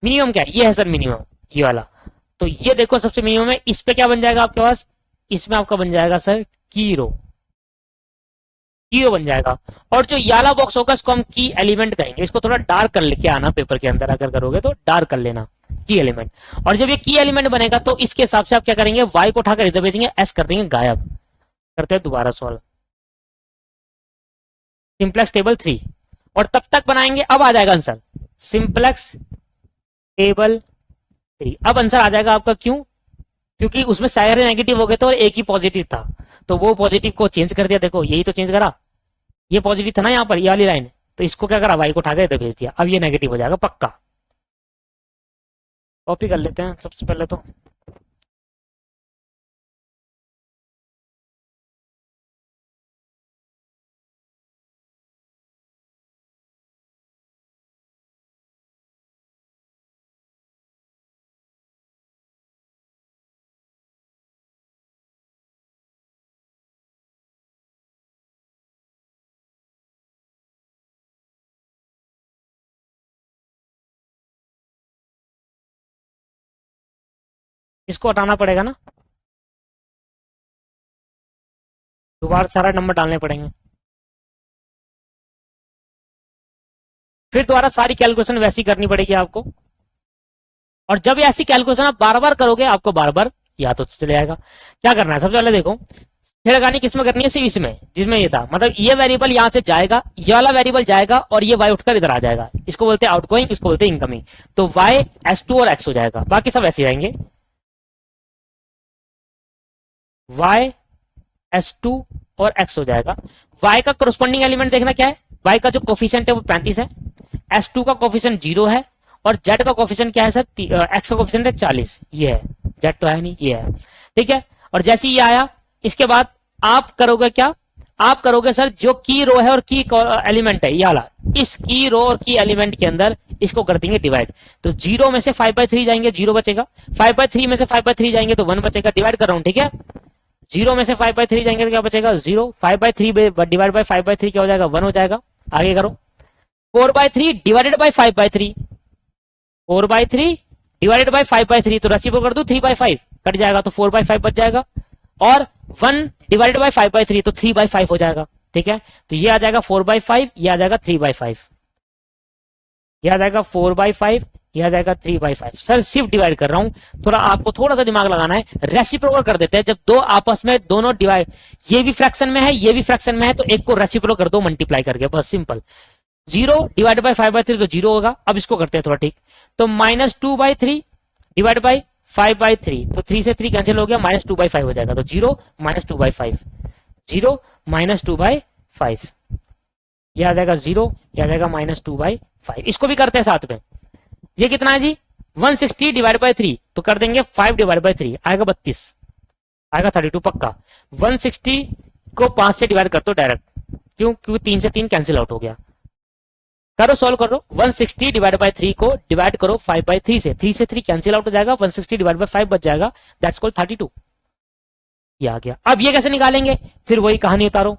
मिनिमम क्या है, ये है सर मिनिमम, ये वाला। तो ये देखो सबसे मिनिमम है, इस पे क्या बन जाएगा आपके पास, इसमें आपका बन जाएगा सर की रो, बन जाएगा। और जो याला बॉक्स होगा इसको हम की एलिमेंट कहेंगे। इसको थोड़ा डार्क कर लेके आना पेपर के अंदर, अगर करोगे तो डार्क कर लेना की एलिमेंट। और जब ये की एलिमेंट बनेगा तो इसके हिसाब से आप क्या करेंगे, वाई को उठाकर इधर भेजेंगे, एस कर देंगे गायब। करते हैं दोबारा सॉल्व, सिंप्लेक्स टेबल 3, और तब तक बनाएंगे, अब आ जाएगा आंसर सिंप्लेक्स टेबल 3। अब आंसर आ जाएगा आपका, क्यों? क्योंकि उसमें सारे नेगेटिव हो गए थे और एक ही पॉजिटिव था, तो वो पॉजिटिव को चेंज कर दिया। देखो यही तो चेंज करा, ये पॉजिटिव था ना यहाँ पर, ये वाली लाइन, तो इसको क्या करा, वाई को उठा के इधर भेज दिया। अब ये नेगेटिव हो जाएगा पक्का। कॉपी कर लेते हैं सबसे पहले तो। इसको हटाना पड़ेगा ना, दोबारा सारा नंबर डालने पड़ेंगे, फिर दोबारा सारी कैलकुलेशन वैसी करनी पड़ेगी आपको। और जब ऐसी कैलकुलेशन आप बार बार करोगे, आपको बार बार याद तो चले जाएगा। क्या करना है, सबसे पहले देखो छेड़खानी किसमें करनी है, सिर्फ इसमें जिसमें ये था, मतलब ये वेरिएबल यहां से जाएगा, ये वाला वेरिएबल जाएगा और ये वाई उठकर इधर आ जाएगा, इसको बोलते हैं आउटगोइंग, इसको बोलते हैं इनकमिंग। तो वाई S2 और एक्स हो जाएगा, बाकी सब ऐसे रहेंगे, वाई S2 और एक्स हो जाएगा। वाई का करस्पॉन्डिंग एलिमेंट देखना क्या है, वाई का जो कोफिशिएंट है वो 35 है, S2 का कोफिशिएंट 0 है, और जेड का कोफिशिएंट क्या है सर, एक्स का कोफिशिएंट है 40, ये है, जेड तो है नहीं, ये है, ठीक है। और जैसे ये आया, इसके बाद आप करोगे क्या, आप करोगे सर जो की रो है और की एलिमेंट है ये वाला, इस की रो और की एलिमेंट के अंदर इसको कर देंगे डिवाइड। तो 0 में से 5/3 जाएंगे, 0 बचेगा, 5/3 में से 5/3 जाएंगे तो 1 बचेगा, डिवाइड कर रहा हूं, ठीक है। 0 में से 5/3 जाएंगे तो क्या बचेगा 0, 5/3 डिवाइड बाई 5/3 क्या हो जाएगा 1 हो जाएगा। आगे करो, 4/3 डिवाइडेड बाई 5/3, 4/3 डिवाइडेड बाई 5/3, तो रेसिप्रोकल कर दो 3/5, कट जाएगा तो 4/5 बच जाएगा, और 1 डिवाइडेड बाई 5/3 तो 3/5 हो जाएगा, ठीक है। तो ये आ जाएगा 4/5, ये आ जाएगा 3/5, ये आ जाएगा 4/5, ये आ जाएगा 3/5। सर सिर्फ डिवाइड कर रहा हूं, थोड़ा आपको थोड़ा सा दिमाग लगाना है। रेसिप्रोकल कर देते हैं, जब दो आपस में दोनों डिवाइड, ये भी फ्रैक्शन में है ये भी फ्रैक्शन में है, तो एक को रेसिप्रोकल कर दो मल्टीप्लाई करके, बस सिंपल। 0 डिवाइड बाई 5/3 तो 0 होगा। अब इसको करते हैं थोड़ा ठीक, तो -2/3 डिवाइड बाई 5/3, तो 3 से 3 कैंसिल हो गया, -2/5 हो जाएगा, तो 0 -2/5, 0 -2/5, ये आ जाएगा 0, ये आ जाएगा -2/5। इसको भी करते हैं साथ में, ये कितना है जी 160 डिवाइड बाई 3, तो कर देंगे 5 डिवाइड बाई 3, आएगा 32, आएगा 32 पक्का। 160 को 5 से डिवाइड कर दो डायरेक्ट, क्यों, क्योंकि 3 से 3 कैंसिल आउट हो गया। करो सॉल्व करो, 160 डिवाइड बाई 3 को डिवाइड करो 5/3 से, 3 से 3 कैंसिल आउट हो जाएगा, 160 डिवाइड बाई 5 बच जाएगा, दैट्स कॉल्ड 32। ये आ गया। अब ये कैसे निकालेंगे, फिर वही कहानी उतारो,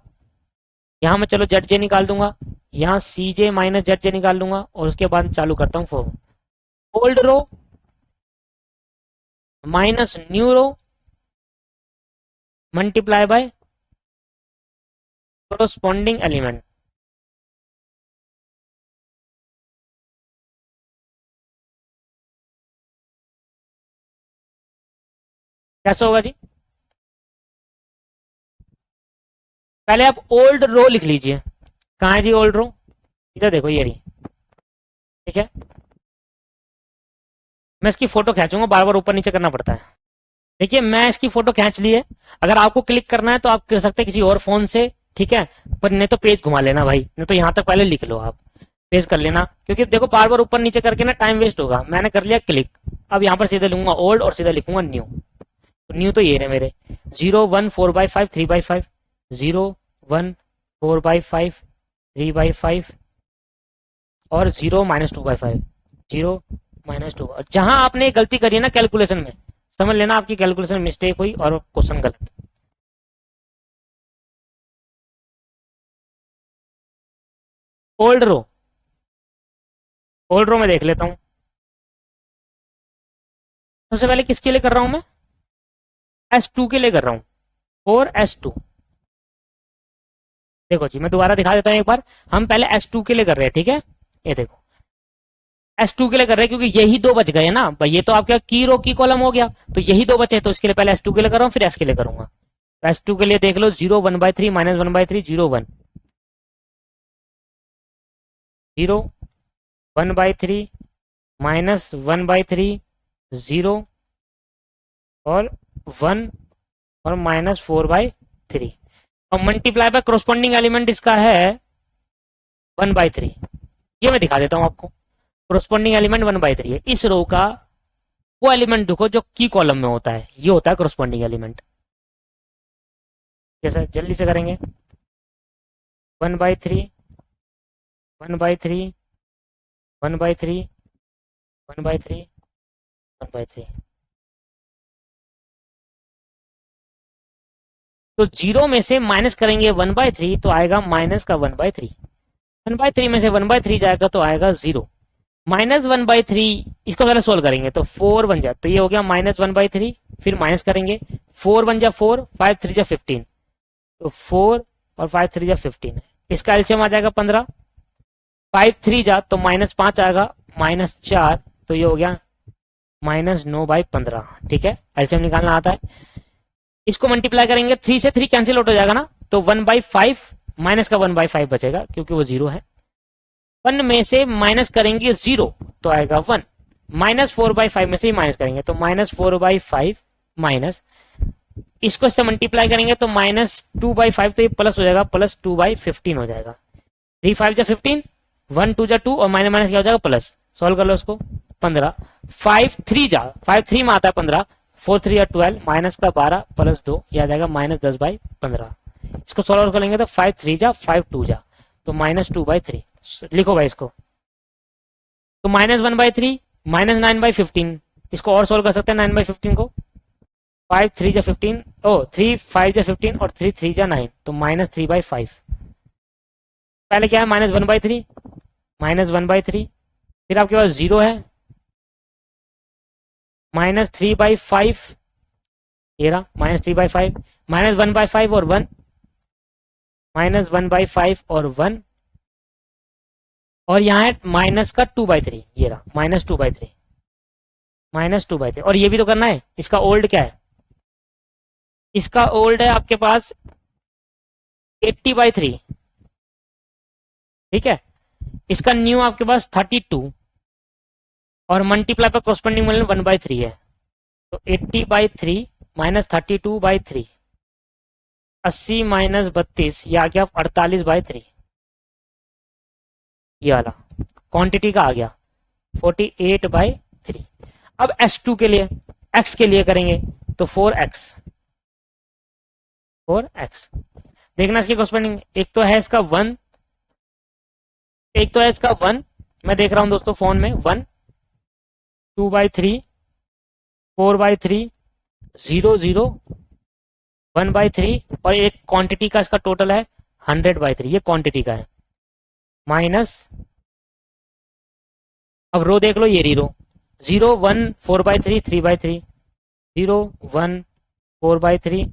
यहां मैं चलो जेड जे निकाल दूंगा, यहां सी जे माइनस जेड जे निकाल लूंगा, और उसके बाद चालू करता हूं form, old row minus new row multiply by corresponding element. कैसे होगा जी, पहले आप ओल्ड रो लिख लीजिए, कहां है जी ओल्ड रो, इधर देखो ये रही, ठीक है, मैं इसकी फोटो खींचूंगा, बार बार ऊपर नीचे करना पड़ता है। देखिए मैं इसकी फोटो खींच ली है। अगर आपको क्लिक करना है तो आप कर सकते हैं किसी और फोन से, ठीक है, पर नहीं तो पेज घुमा लेना भाई, नहीं तो यहाँ तक पहले लिख लो आप, पेज कर लेना, क्योंकि देखो बार बार ऊपर नीचे करके ना टाइम वेस्ट होगा। मैंने कर लिया क्लिक। अब यहाँ पर सीधे लूंगा ओल्ड और सीधे लिखूंगा न्यू। तो न्यू तो ये रहे मेरे 0 1 4 बाई 5 3 बाई 5, 0 1 4 बाई 5 3 बाई 5 और 0 -2 बाई 5, 0 -2। जहां आपने गलती करी है ना कैलकुलेशन में, समझ लेना आपकी कैलकुलेशन मिस्टेक हुई और क्वेश्चन गलत। ओल्ड रो, ओल्ड रो में देख लेता हूँ। सबसे पहले किसके लिए कर रहा हूं मैं, S2 के लिए कर रहा हूँ, 4S2। देखो जी मैं दोबारा दिखा देता हूँ एक बार। हम पहले S2 के लिए कर रहे हैं, ठीक है, ये देखो S2 के लिए कर रहे हैं क्योंकि यही दो बच गए ना भाई, ये तो आपका की रो की कॉलम हो गया, तो यही दो बचे, तो इसके लिए पहले S2 के लिए कर रहा हूँ फिर S के लिए करूंगा। S2 के लिए देख लो 0 1/3 -1/3 0 1, 0 1/3 -1/3 0 और 1 और -4/3। और मल्टीप्लाई बाय कोरोस्पोंडिंग एलिमेंट इसका है 1/3। ये मैं दिखा देता हूँ आपको। कोरोस्पोंडिंग एलिमेंट 1/3 है। इस रो का वो एलिमेंट देखो जो की कॉलम में होता है, ये होता है कोरोस्पोंडिंग एलिमेंट। जैसा जल्दी से करेंगे 1/3 1/3 1/3 1/3 1/3। तो जीरो में से माइनस करेंगे 1/3 तो आएगा माइनस का 1/3। 1/3 में से 1/3 जाएगा तो आएगा 0। -1/3 इसको पहले सोल्व करेंगे तो 4 बन जाए, तो ये हो गया -1/3। फिर माइनस करेंगे 4 1 जा 4, 5 3 जा 15, तो 4 और 5 3 जा 15, इसका एलसीएम आ जाएगा 15। 5 3 जा तो -5 आएगा, -4, तो ये हो गया -9/15। ठीक है, एलसीएम निकालना आता है। इसको मल्टीप्लाई करेंगे 3 से 3 कैंसिल आउट हो जाएगा ना, तो 1/5 माइनस का 1/5 बचेगा क्योंकि वो 0 है। 1 में से माइनस करेंगे 0 तो आएगा 1। -4/5 में से ही माइनस करेंगे तो -4/5 माइनस, इसको इससे मल्टीप्लाई करेंगे तो -2/5, तो ये प्लस हो जाएगा, +2/15 हो जाएगा। 3 5 जा 15, 1 2 जा 2 और माइनस माइनस क्या हो जाएगा प्लस। सॉल्व कर लो इसको 15। 5 3 जा 5 3 में आता है 15, 4 3 या 12, माइनस का 12 प्लस 2, यह आ जाएगा -10/15। इसको सॉल्व करेंगे तो 5 3 जा 5 2 जा तो -2/3। लिखो भाई इसको, तो -1/3 -9/15। इसको और सोल्व कर सकते हैं 9/15 को। 5 3 जा 15, ओ 3 5 जा 15 और 3 3 जा 9, तो -3/5। पहले क्या है -1/3 -1/3, फिर आपके पास 0 है, -3/5, ये रहा -3/5, -1/5 और 1, -1/5 और 1, और यहाँ है माइनस का 2/3, ये रहा -2/3, -2/3। और ये भी तो करना है। इसका ओल्ड क्या है, इसका ओल्ड है आपके पास 80/3, ठीक है। इसका न्यू आपके पास 32 और मल्टीप्लाई पर कोरस्पोंडिंग मतलब 1/3 है, तो 80/3 -32/3, 80 -32, ये आ गया 48/3। ये वाला क्वांटिटी का आ गया 48/3। अब S2 के लिए, x के लिए करेंगे तो 4x, 4x। देखना इसकी कोरस्पोंडिंग, एक तो है इसका 1, एक तो है इसका 1, मैं देख रहा हूं दोस्तों फोन में 1, 2/3, 4/3, 0 0, 1/3, और एक क्वांटिटी का इसका टोटल है 100/3, ये क्वांटिटी का है, माइनस। अब रो देख लो, ये रही रो 0 1 4/3 3/3, 0 1 4/3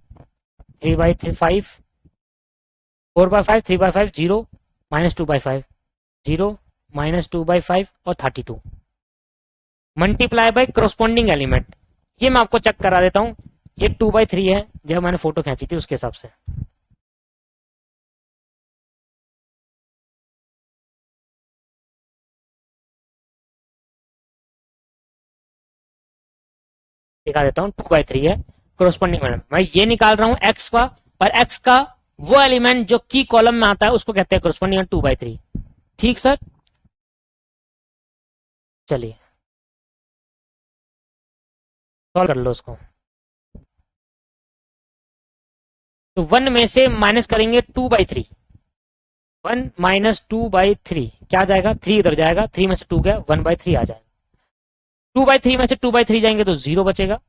3/5, 4/5 3/5, 0 -2/5, 0 -2/5 और 32। मल्टीप्लाई बाय कोरस्पोंडिंग एलिमेंट, ये मैं आपको चेक करा देता हूं। ये 2/3 है, जब मैंने फोटो खींची थी उसके हिसाब से। दिखा देता हूँ, 2/3 है कोरोस्पोंडिंग में। मैं ये निकाल रहा हूँ एक्स का, और एक्स का वो एलिमेंट जो की कॉलम में आता है उसको कहते हैं कोरोस्पोंडिंग 2/3। ठीक सर, चलिए सॉल्व कर लो उसको। तो 1 में से माइनस करेंगे 2/3, 1 माइनस 2/3 क्या आ जाएगा, 3 इधर जाएगा, 3 में से 2 गया, 1/3 आ जाएगा। 2/3 में से 2/3 जाएंगे तो 0 बचेगा।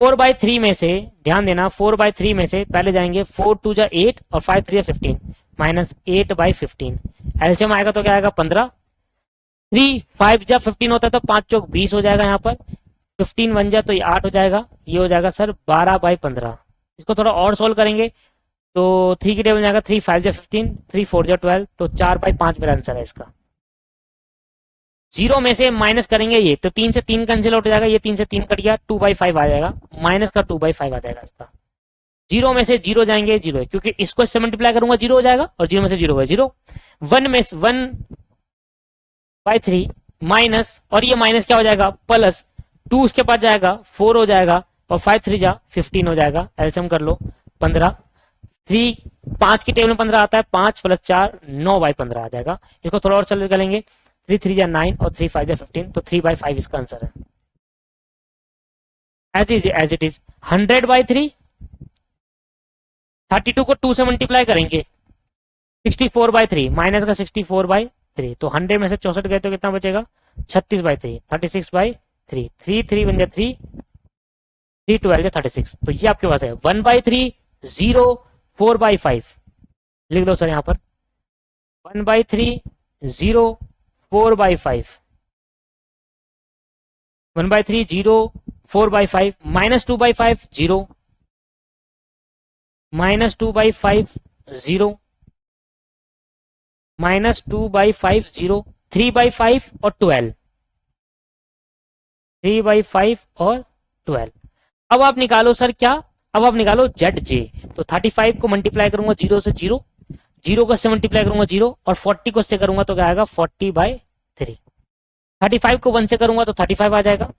4/3 में से ध्यान देना, 4/3 में से पहले जाएंगे 4 2 जा 8 और 5 3 15, माइनस 8/15। एलसीएम आएगा तो क्या आएगा 15। 3 5 जा 15 होता है तो 5 चौक 20 हो जाएगा, यहाँ पर 15 1 जा तो ये 8 हो जाएगा, ये हो जाएगा सर 12/15। इसको थोड़ा और सोल्व करेंगे तो 3 की टेबल में जाएगा, 3 5 जा 15, 3 4 जा 12, तो 4/5 मेरा आंसर है इसका। 0 में से माइनस करेंगे ये, तो 3 से 3 कैंसिल आउट हो जाएगा, ये 3 से 3 कट गया, 2/5 आ जाएगा, माइनस का 2/5 आ जाएगा इसका। 0 में से 0 जाएंगे, 0 है क्योंकि इसको इससे मल्टीप्लाई करूंगा 0 हो जाएगा, और 0 में से 0 है 0। 1 में 1/3 माइनस, और ये माइनस क्या हो जाएगा प्लस, 2 उसके पास जाएगा 4 हो जाएगा, और 5 3 जा 15 हो जाएगा। एलसीएम कर लो 15, 3 5 की टेबल में 15 आता है, 5 + 4 9/15 आ जाएगा। इसको थोड़ा और चल करेंगे, 3 3 जा 9 और 3 5 जा 15, तो 3/5 इसका आंसर है। एज इट इज 100/3, 32 को 2 से मल्टीप्लाई करेंगे, 64/3 माइनस का 64/3, तो 100 में से 64 गए तो कितना बचेगा 36/3, 36/3, 3 3 बन गया 3, 3 12 36, तो ये आपके पास है 1/3 0 4/5। लिख दो सर यहाँ पर 1/3 0 4/5, 1/3 0 4/5, माइनस 2/5 0, माइनस 2/5 0, माइनस 2/5 0, 3/5 और 12, 3/5 और 12। अब आप निकालो सर क्या, अब आप निकालो जेड जे। तो 35 को मल्टीप्लाई करूंगा 0 से 0, 0 को से मल्टीप्लाई करूंगा 0, और 40 को से करूंगा तो क्या आएगा 40/3। 35 को 1 से करूंगा तो 35 आ जाएगा,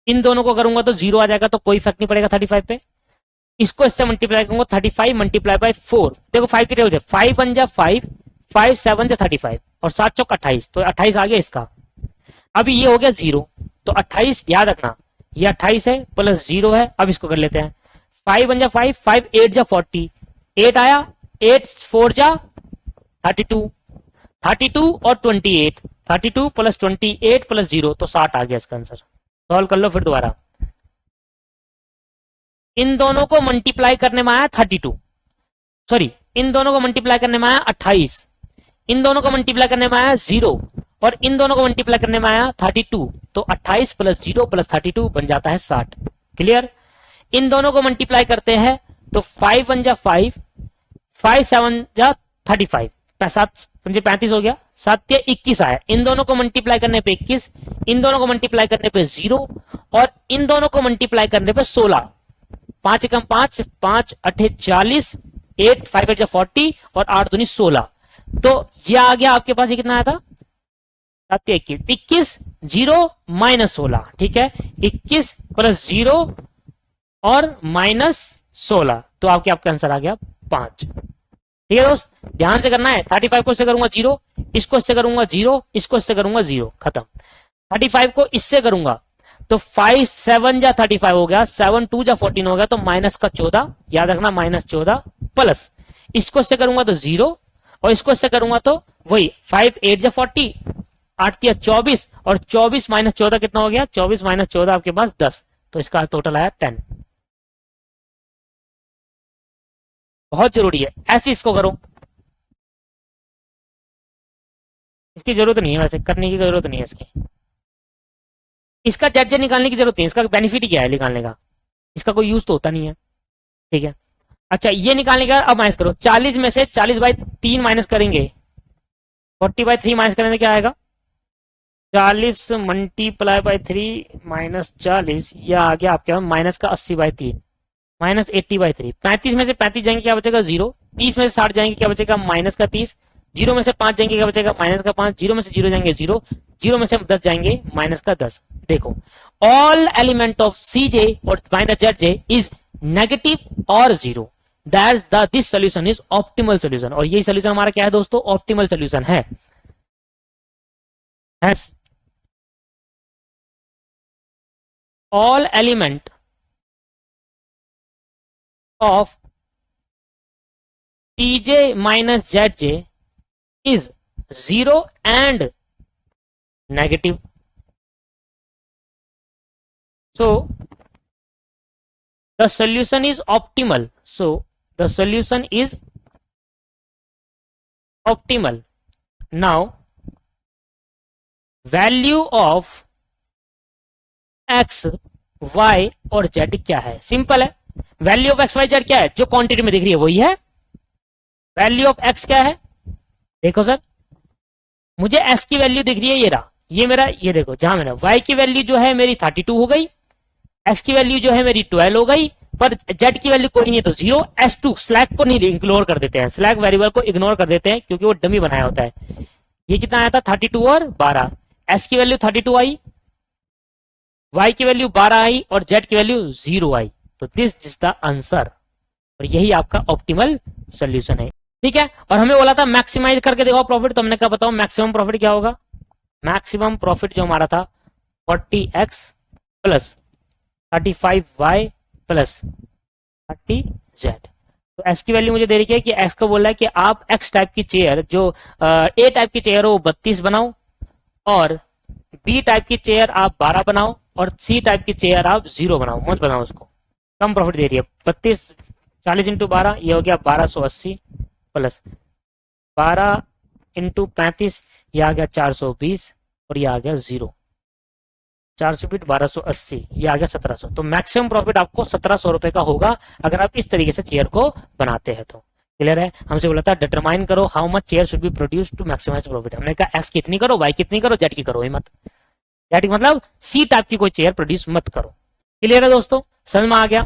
इन दोनों को करूंगा तो 0 आ जाएगा, तो कोई फर्क नहीं पड़ेगा 35 पे। इसको इससे मल्टीप्लाई करूंगा 35 मल्टीप्लाई बाय 4, देखो 5 की टेबल 5 1 जा 5, 5 7 जा 35, और 7 चौक 28, तो 28 आ गया इसका। अभी ये हो गया 0, तो 28 याद रखना, ये 28 है प्लस 0 है। अब इसको कर लेते हैं, 5 1 जा 5, 5 8 जा 40, 8 आया, 8 4 जा 32, 32 और 28, 32 प्लस 28 प्लस 0, तो 60 आ गया इसका आंसर। सॉल्व कर लो फिर दोबारा। इन दोनों को मल्टीप्लाई करने में आया 32, सॉरी इन दोनों को मल्टीप्लाई करने में आया 28, इन दोनों को मल्टीप्लाई करने में आया 0, और इन दोनों को मल्टीप्लाई करने में आया 32, तो 28 प्लस 0 प्लस 32 बन जाता है 60। क्लियर। इन दोनों को मल्टीप्लाई करते हैं तो 5 1 जा 5, 5 7 जा 35, 7 35 हो गया, 7 21 आया। इन दोनों को मल्टीप्लाई करने पे 21, इन दोनों को मल्टीप्लाई करने पे 0, और इन दोनों को मल्टीप्लाई करने पे 16, 5 एकम 5, 5 8 40, 8 5 8 40, और 8 दूनी 16, तो ये आ गया आपके पास। ये कितना आया था 7 21, 21 0 माइनस 16, ठीक है 21 प्लस 0 और माइनस 16, तो आपके आंसर आ गया 5। ठीक है दोस्त, ध्यान से करना है। 35 को इससे करूंगा 0, इसको इससे करूंगा 0, इसको इससे करूंगा 0, खत्म। 35 को इससे करूंगा तो 5 7 जा 35 हो गया, 7 2 जा 14 हो गया, तो माइनस का 14, याद रखना माइनस 14, प्लस इसको इससे करूंगा तो 0, और इसको इससे करूंगा तो वही 5 8 जा 40, 8 या 24, और 24 माइनस 14 कितना हो गया, 24 माइनस 14 आपके पास 10, तो इसका टोटल आया 10। बहुत जरूरी है, ऐसे इसको करो, इसकी जरूरत नहीं है, वैसे करने की जरूरत नहीं है इसकी, इसका जेड निकालने की जरूरत नहीं है, इसका बेनिफिट क्या है निकालने का, इसका कोई यूज तो होता नहीं है। ठीक है, अच्छा ये निकालने का, अब माइनस करो 40 में से 40/3 माइनस करेंगे, 40/3 माइनस करेंगे क्या आएगा 40 मल्टीप्लाई बाय 3 माइनस 40, यह आ गया आपके माइनस का 80/3, माइनस 80/3। 35 में से 35 जाएंगे क्या बचेगा 0, 30 में से 60 जाएंगे क्या बचेगा माइनस का 30, जीरो में से 5 जाएंगे क्या बचेगा, माइनस का 5, जीरो में से 0 जाएंगे 0, जीरो में से 10 जाएंगे माइनस का 10। देखो all element of c j और minus z j is negative और zero, this solution is optimal solution. और यही सोल्यूशन हमारा क्या है दोस्तों, ऑप्टिमल सोल्यूशन है। All element of tj minus zj is 0 and negative. So the solution is optimal. So the solution is optimal. Now value of x y और z क्या है, सिंपल है। Value of x y z क्या है, जो quantity में दिख रही है वही है। वैल्यू ऑफ एक्स क्या है, देखो सर मुझे एक्स की वैल्यू दिख रही है, ये रहा, ये मेरा, ये देखो जहां मेरा वाई की वैल्यू जो है मेरी 32 हो गई, एक्स की वैल्यू जो है मेरी 12 हो गई, पर जेड की वैल्यू कोई नहीं है तो 0। S2 स्लैक को नहीं इग्नोर कर देते हैं, स्लैक वेरिएबल को इग्नोर कर देते हैं क्योंकि वो डमी बनाया होता है। ये कितना आया था 32 और 12, एस की वैल्यू 32 आई, वाई की वैल्यू 12 आई और जेड की वैल्यू 0 आई। तो दिस इज द आंसर, और यही आपका ऑप्टिमल सोल्यूशन है। ठीक है, और हमें बोला था मैक्सिमाइज करके देखो प्रॉफिट, तो हमने कहा बताओ मैक्सिमम प्रॉफिट क्या होगा। मैक्सिमम प्रॉफिट जो हमारा था 40x plus 35y plus 30z। तो x की वैल्यू मुझे दे रही है कि x को बोल रहा है कि आप x टाइप की चेयर जो a टाइप की चेयर हो वो 32 बनाओ, और b टाइप की चेयर आप 12 बनाओ, और c टाइप की चेयर आप 0 बनाओ, मत बनाओ उसको। कम प्रॉफिट दे रही है 32, 40 इंटू 12 ये हो गया 1280 प्लस 12 इंटू 35 ये आ गया 420, और ये आ गया 0, 420 1280 ये आ गया 1700। तो मैक्सिमम प्रॉफिट आपको 1700 रुपए का होगा अगर आप इस तरीके से चेयर को बनाते हैं तो। क्लियर है, हमसे बोला था डिटरमाइन करो how much chair should be produce to maximize profit. हमने कहा एक्स कितनी करो, वाई कितनी करो, जेड की करो ही मत, जेड मतलब सी टाइप की कोई चेयर प्रोड्यूस मत करो। क्लियर है दोस्तों, समझ में आ गया।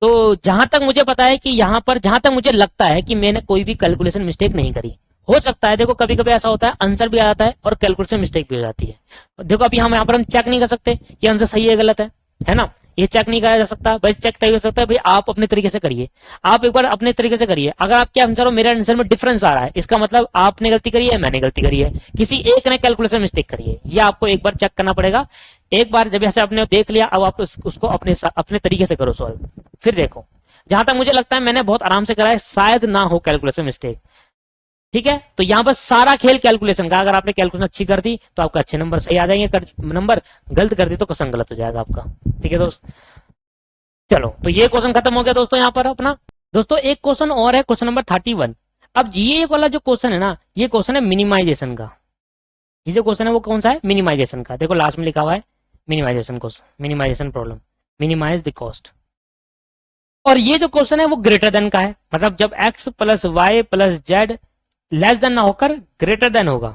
तो जहां तक मुझे पता है कि यहाँ पर जहां तक मुझे लगता है कि मैंने कोई भी कैलकुलेशन मिस्टेक नहीं करी। हो सकता है देखो कभी कभी ऐसा होता है आंसर भी आ जाता है और कैलकुलेशन मिस्टेक भी हो जाती है। देखो अभी हम यहाँ पर हम चेक नहीं कर सकते कि आंसर सही है गलत है ना, ये चेक नहीं करा जा सकता भाई, चेक तभी हो सकता है भाई आप अपने तरीके से करिए, आप एक बार अपने तरीके से करिए। अगर आपके आंसर और मेरे आंसर में डिफरेंस आ रहा है इसका मतलब आपने गलती करी है, मैंने गलती करी है, किसी एक ने कैलकुलेशन मिस्टेक करी है, ये आपको एक बार चेक करना पड़ेगा। एक बार जब ऐसे आपने देख लिया अब आप उसको अपने तरीके से करो सॉल्व, फिर देखो। जहां तक मुझे लगता है मैंने बहुत आराम से करा है, शायद ना हो कैलकुलेशन मिस्टेक। ठीक है, तो यहां पर सारा खेल कैलकुलेशन का, अगर आपने कैलकुलेशन अच्छी कर दी तो आपका अच्छे नंबर सही आ जाएंगे, नंबर गलत कर दी तो क्वेश्चन गलत हो जाएगा आपका। ठीक है दोस्त, चलो तो ये क्वेश्चन खत्म हो गया दोस्तों यहाँ पर अपना। दोस्तों एक क्वेश्चन और है, क्वेश्चन नंबर 31। अब ये वाला जो क्वेश्चन है ना, ये क्वेश्चन है मिनिमाइजेशन का। ये जो क्वेश्चन है वो कौन सा है, मिनिमाइजेशन का। देखो लास्ट में लिखा हुआ है minimization question, minimization problem, minimize the cost. और ये जो क्वेश्चन है वो ग्रेटर देन का है, मतलब जब x plus y plus z less than ना होकर ग्रेटर देन होगा,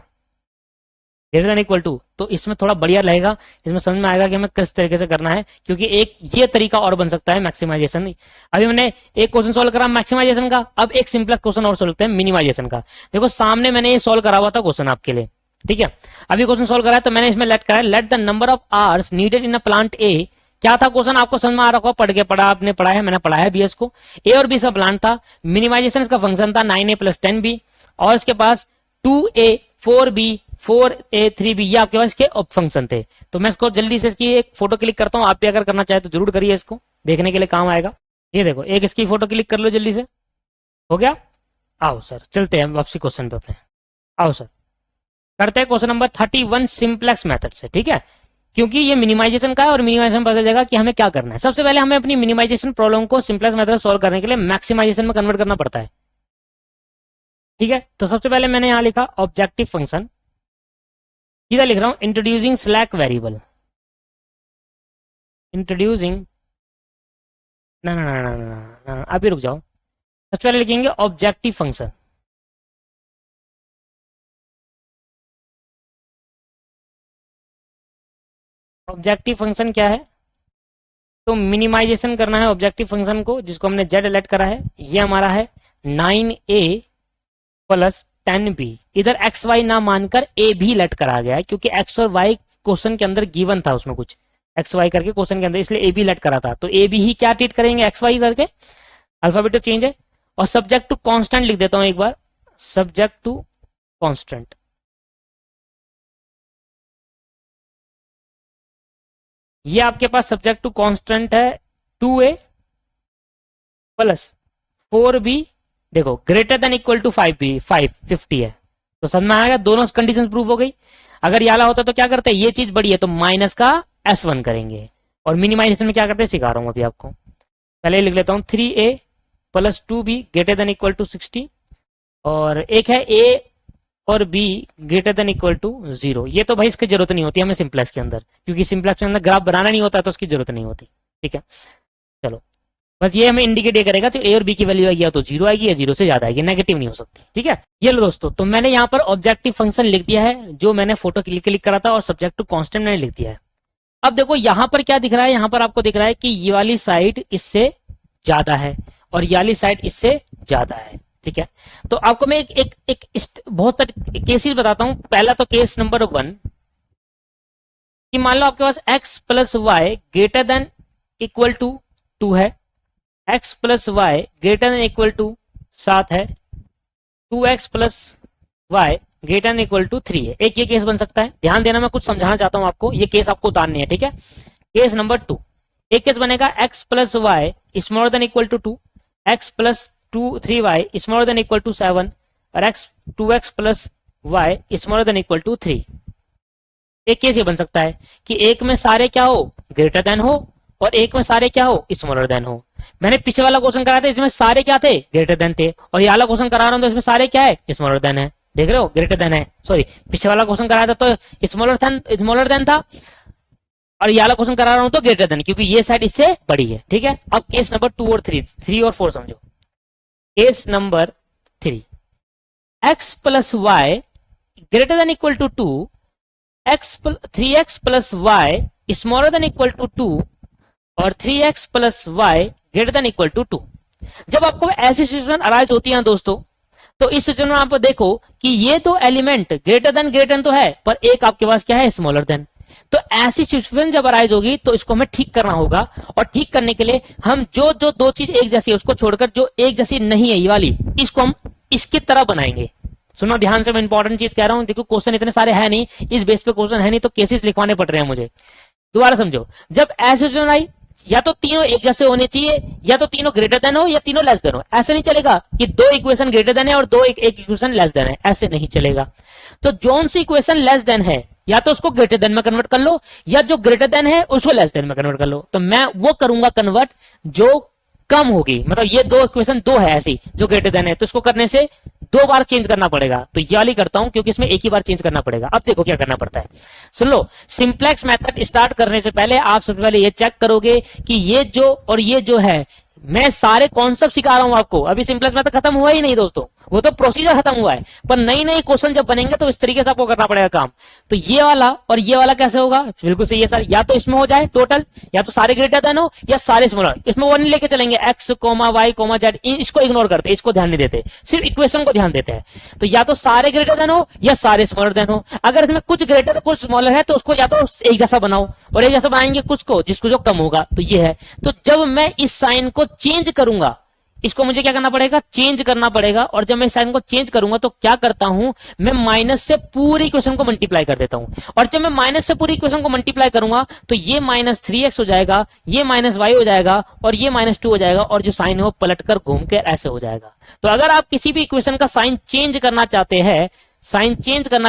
ग्रेटर देन इक्वल टू, तो इसमें थोड़ा बढ़िया रहेगा, इसमें समझ में आएगा कि हमें किस तरीके से करना है, क्योंकि एक ये तरीका और बन सकता है मैक्सिमाइजेशन। अभी मैंने एक क्वेश्चन सोल्व करा मैक्सिमाइजेशन का, अब एक सिंपल क्वेश्चन और सोल्व करते हैं मिनिमाइजेशन का। देखो सामने मैंने ये सोल्व करा हुआ था क्वेश्चन आपके लिए, ठीक है। अभी क्वेश्चन सोल्व करा है तो मैंने इसमें लेट करा है, let the number of hours needed in a plant A. क्या था क्वेश्चन, आपको समझ में आ रहा होगा, पढ़ के पढ़ा आपने, पढ़ा है, मैंने पढ़ा है बीएस को। ए और बी का प्लांट था, मिनिमाइजेशन का फंक्शन था 9a प्लस 10b, और इसके पास 2a 4b 4a 3b, ये आपके पास इसके फंक्शन थे। तो मैं इसको जल्दी से इसकी एक फोटो क्लिक करता हूं, आप भी अगर करना चाहे तो जरूर करिए, इसको देखने के लिए काम आएगा। ये देखो एक इसकी फोटो क्लिक कर लो जल्दी से, हो गया। आओ सर चलते हैं वापसी क्वेश्चन पे अपने, आओ सर करते हैं क्वेश्चन नंबर 31 सिंप्लेक्स मेथड से। ठीक है, क्योंकि ये मिनिमाइजेशन का है और मिनिमाइजेशन पता चलेगा कि हमें क्या करना है। सबसे पहले हमें अपनी मिनिमाइजेशन प्रॉब्लम को सिंप्लेक्स मेथड सॉल्व करने के लिए मैक्सिमाइजेशन में कन्वर्ट करना पड़ता है। ठीक है, तो सबसे पहले मैंने यहां लिखा ऑब्जेक्टिव फंक्शन, इधर लिख रहा हूं इंट्रोड्यूसिंग स्लैक वेरिएबल, इंट्रोड्यूसिंग, ना ना ना ना ना ना अभी रुक जाओ, सबसे पहले लिखेंगे ऑब्जेक्टिव फंक्शन। ऑब्जेक्टिव फंक्शन क्या है, तो मिनिमाइजेशन करना है ऑब्जेक्टिव फंक्शन को, जिसको हमने जेड एलेक्ट करा है। ये हमारा है 9a प्लस 10b, इधर एक्स वाई ना मानकर ए भी लेट करा गया है, क्योंकि एक्स और वाई क्वेश्चन के अंदर गिवन था, उसमें कुछ एक्स वाई करके क्वेश्चन के अंदर, इसलिए ए बी लेट करा था। तो ए बी ही क्या ट्रीट करेंगे, एक्स वाई करके, अल्फाबेट चेंज है। और सब्जेक्ट टू कांस्टेंट लिख देता हूं एक बार, सब्जेक्ट टू कांस्टेंट। ये आपके पास सब्जेक्ट टू कांस्टेंट है 2a प्लस 4b, देखो greater than equal to 5b, 550 है, तो समझ में आएगा, दोनों कंडीशन प्रूव हो गई। अगर याला होता तो क्या करते हैं, ये चीज बड़ी है तो माइनस का s1 करेंगे, और मिनिमाइजेशन में क्या करते हैं सिखा रहा हूं अभी आपको। पहले लिख लेता हूं 3a plus 2b greater than equal to 60, और एक है a और b greater than equal to 0। ये तो भाई इसकी जरूरत नहीं होती हमें सिंप्लेक्स के अंदर, क्योंकि सिंप्लेक्स के अंदर ग्राफ बनाना नहीं होता, तो उसकी जरूरत नहीं होती। ठीक है, चलो बस ये हमें इंडिकेट ये करेगा, तो ए और बी की वैल्यू आएगी या तो 0 आएगी या 0 से ज्यादा आएगी, नेगेटिव नहीं हो सकती। ठीक है, ये लो दोस्तों, तो मैंने यहाँ पर ऑब्जेक्टिव फंक्शन लिख दिया है, जो मैंने फोटो क्लिक करा था, और सब्जेक्ट टू कांस्टेंट मैंने लिख दिया है। अब देखो यहाँ पर क्या दिख रहा है, यहाँ पर आपको दिख रहा है कि ये वाली साइड इससे ज्यादा है और ये वाली साइड इससे ज्यादा है। ठीक है, तो आपको मैं एक बहुत सारे केसेस बताता हूं। पहला तो केस नंबर 1 कि मान लो आपके पास x plus y greater than equal to 2 है, x plus y greater than equal to 7 है, 2x plus y greater than equal to 3 है। एक ये केस बन सकता है, ध्यान देना, मैं कुछ समझाना चाहता हूं आपको, ये केस आपको उतारनी है। ठीक है, केस नंबर 2, एक केस बनेगा x plus y smaller than equal to 2, x plus 3y smaller than equal to 7, और 2x plus y smaller than equal to 3। एक केस ये बन सकता है कि एक में सारे क्या हो, ग्रेटर देन हो, और एक में सारे क्या हो, स्मॉलर देन हो। मैंने पीछे वाला क्वेश्चन कराया था, इसमें सारे क्या थे, ग्रेटर देन थे, और ये वाला क्वेश्चन करा रहा हूं तो इसमें सारे क्या है, स्मॉलर देन है। देख रहे हो, ग्रेटर देन है, सॉरी पीछे वाला क्वेश्चन कराया था तो स्मॉलर देन था, और ये वाला क्वेश्चन करा रहा हूं तो ग्रेटर देन, क्योंकि ये साइड इससे बड़ी है। ठीक है, अब केस नंबर 2 और 3 और 4 समझो। Case number 3, x plus y greater than equal to 2, 3x plus y smaller than equal to 2, और 3x plus y greater than equal to 2। जब आपको ऐसी सिचुएशन अराइज होती है दोस्तों, तो इस सिचुएशन में आप देखो कि ये तो एलिमेंट ग्रेटर देन तो है, पर एक आपके पास क्या है, स्मॉलर देन। तो ऐसी सिचुएशन जब अराइज होगी तो इसको हमें ठीक करना होगा, और ठीक करने के लिए हम जो जो दो चीज एक जैसी है उसको छोड़कर जो एक जैसी नहीं है ये वाली, इसको हम इसकी तरह बनाएंगे। सुनो ध्यान से, मैं इंपॉर्टेंट चीज कह रहा हूं, देखो क्वेश्चन इतने सारे है नहीं, इस बेस पे क्वेश्चन है नहीं, तो केसेस लिखवाने पड़ रहे हैं मुझे। दोबारा समझो, जब ऐसी सिचुएशन आई, या तो तीनों एक जैसे होने चाहिए, या तो तीनों ग्रेटर देन हो, या तीनों लेस देन हो। ऐसे नहीं चलेगा कि दो इक्वेशन ग्रेटर देन है और एक इक्वेशन लेस देन है, ऐसे नहीं चलेगा। तो जोन सी इक्वेशन लेस देन है, या तो उसको ग्रेटर देन में कन्वर्ट कर लो, या जो ग्रेटर देन है उसको लेस देन में कन्वर्ट कर लो। तो मैं वो करूंगा कन्वर्ट जो कम होगी, मतलब ये दो इक्वेशन दो है ऐसी जो ग्रेटर देन है, तो इसको करने से 2 बार चेंज करना पड़ेगा, तो ये वाली करता हूं क्योंकि इसमें एक ही बार चेंज करना पड़ेगा। अब देखो क्या करना पड़ता है, सुन लो। सिंप्लेक्स मेथड स्टार्ट करने से पहले आप सबसे पहले ये चेक करोगे कि ये जो और ये जो है, मैं सारे कॉन्सेप्ट सिखा रहा हूं आपको। अभी सिंप्लेक्स मेथड खत्म हुआ ही नहीं दोस्तों, वो तो प्रोसीजर खत्म हुआ है, पर नई नई क्वेश्चन जब बनेंगे तो इस तरीके से आपको करना पड़ेगा काम। तो ये वाला और ये वाला कैसे होगा, बिल्कुल सही है सर, या तो इसमें हो जाए टोटल, या तो सारे ग्रेटर देन हो या सारे स्मॉलर। इसमें वो नहीं लेके चलेंगे x, y, z, इसको इग्नोर करते हैं, इसको ध्यान नहीं देते, सिर्फ इक्वेशन को ध्यान देते हैं। तो या तो सारे ग्रेटर देन हो या सारे स्मॉलर देन हो। अगर इसमें कुछ ग्रेटर कुछ स्मॉलर है तो उसको या तो एक जैसा बनाओ, और एक जैसा बनाएंगे कुछ को जिसको जो कम होगा, तो ये है। तो जब मैं इस साइन को चेंज करूंगा, इसको मुझे क्या करना पड़ेगा, चेंज करना पड़ेगा। और जब मैं साइन को चेंज करूंगा तो क्या करता हूं, मैं माइनस से पूरी इक्वेशन को मल्टीप्लाई कर देता हूं। और जब मैं माइनस से पूरी इक्वेशन को मल्टीप्लाई करूंगा तो ये -3x हो जाएगा, ये -y हो जाएगा, और ये -2 हो जाएगा, और जो साइन है वो पलटकर घूम के ऐसे हो जाएगा। तो अगर आप किसी भी इक्वेशन का साइन चेंज करना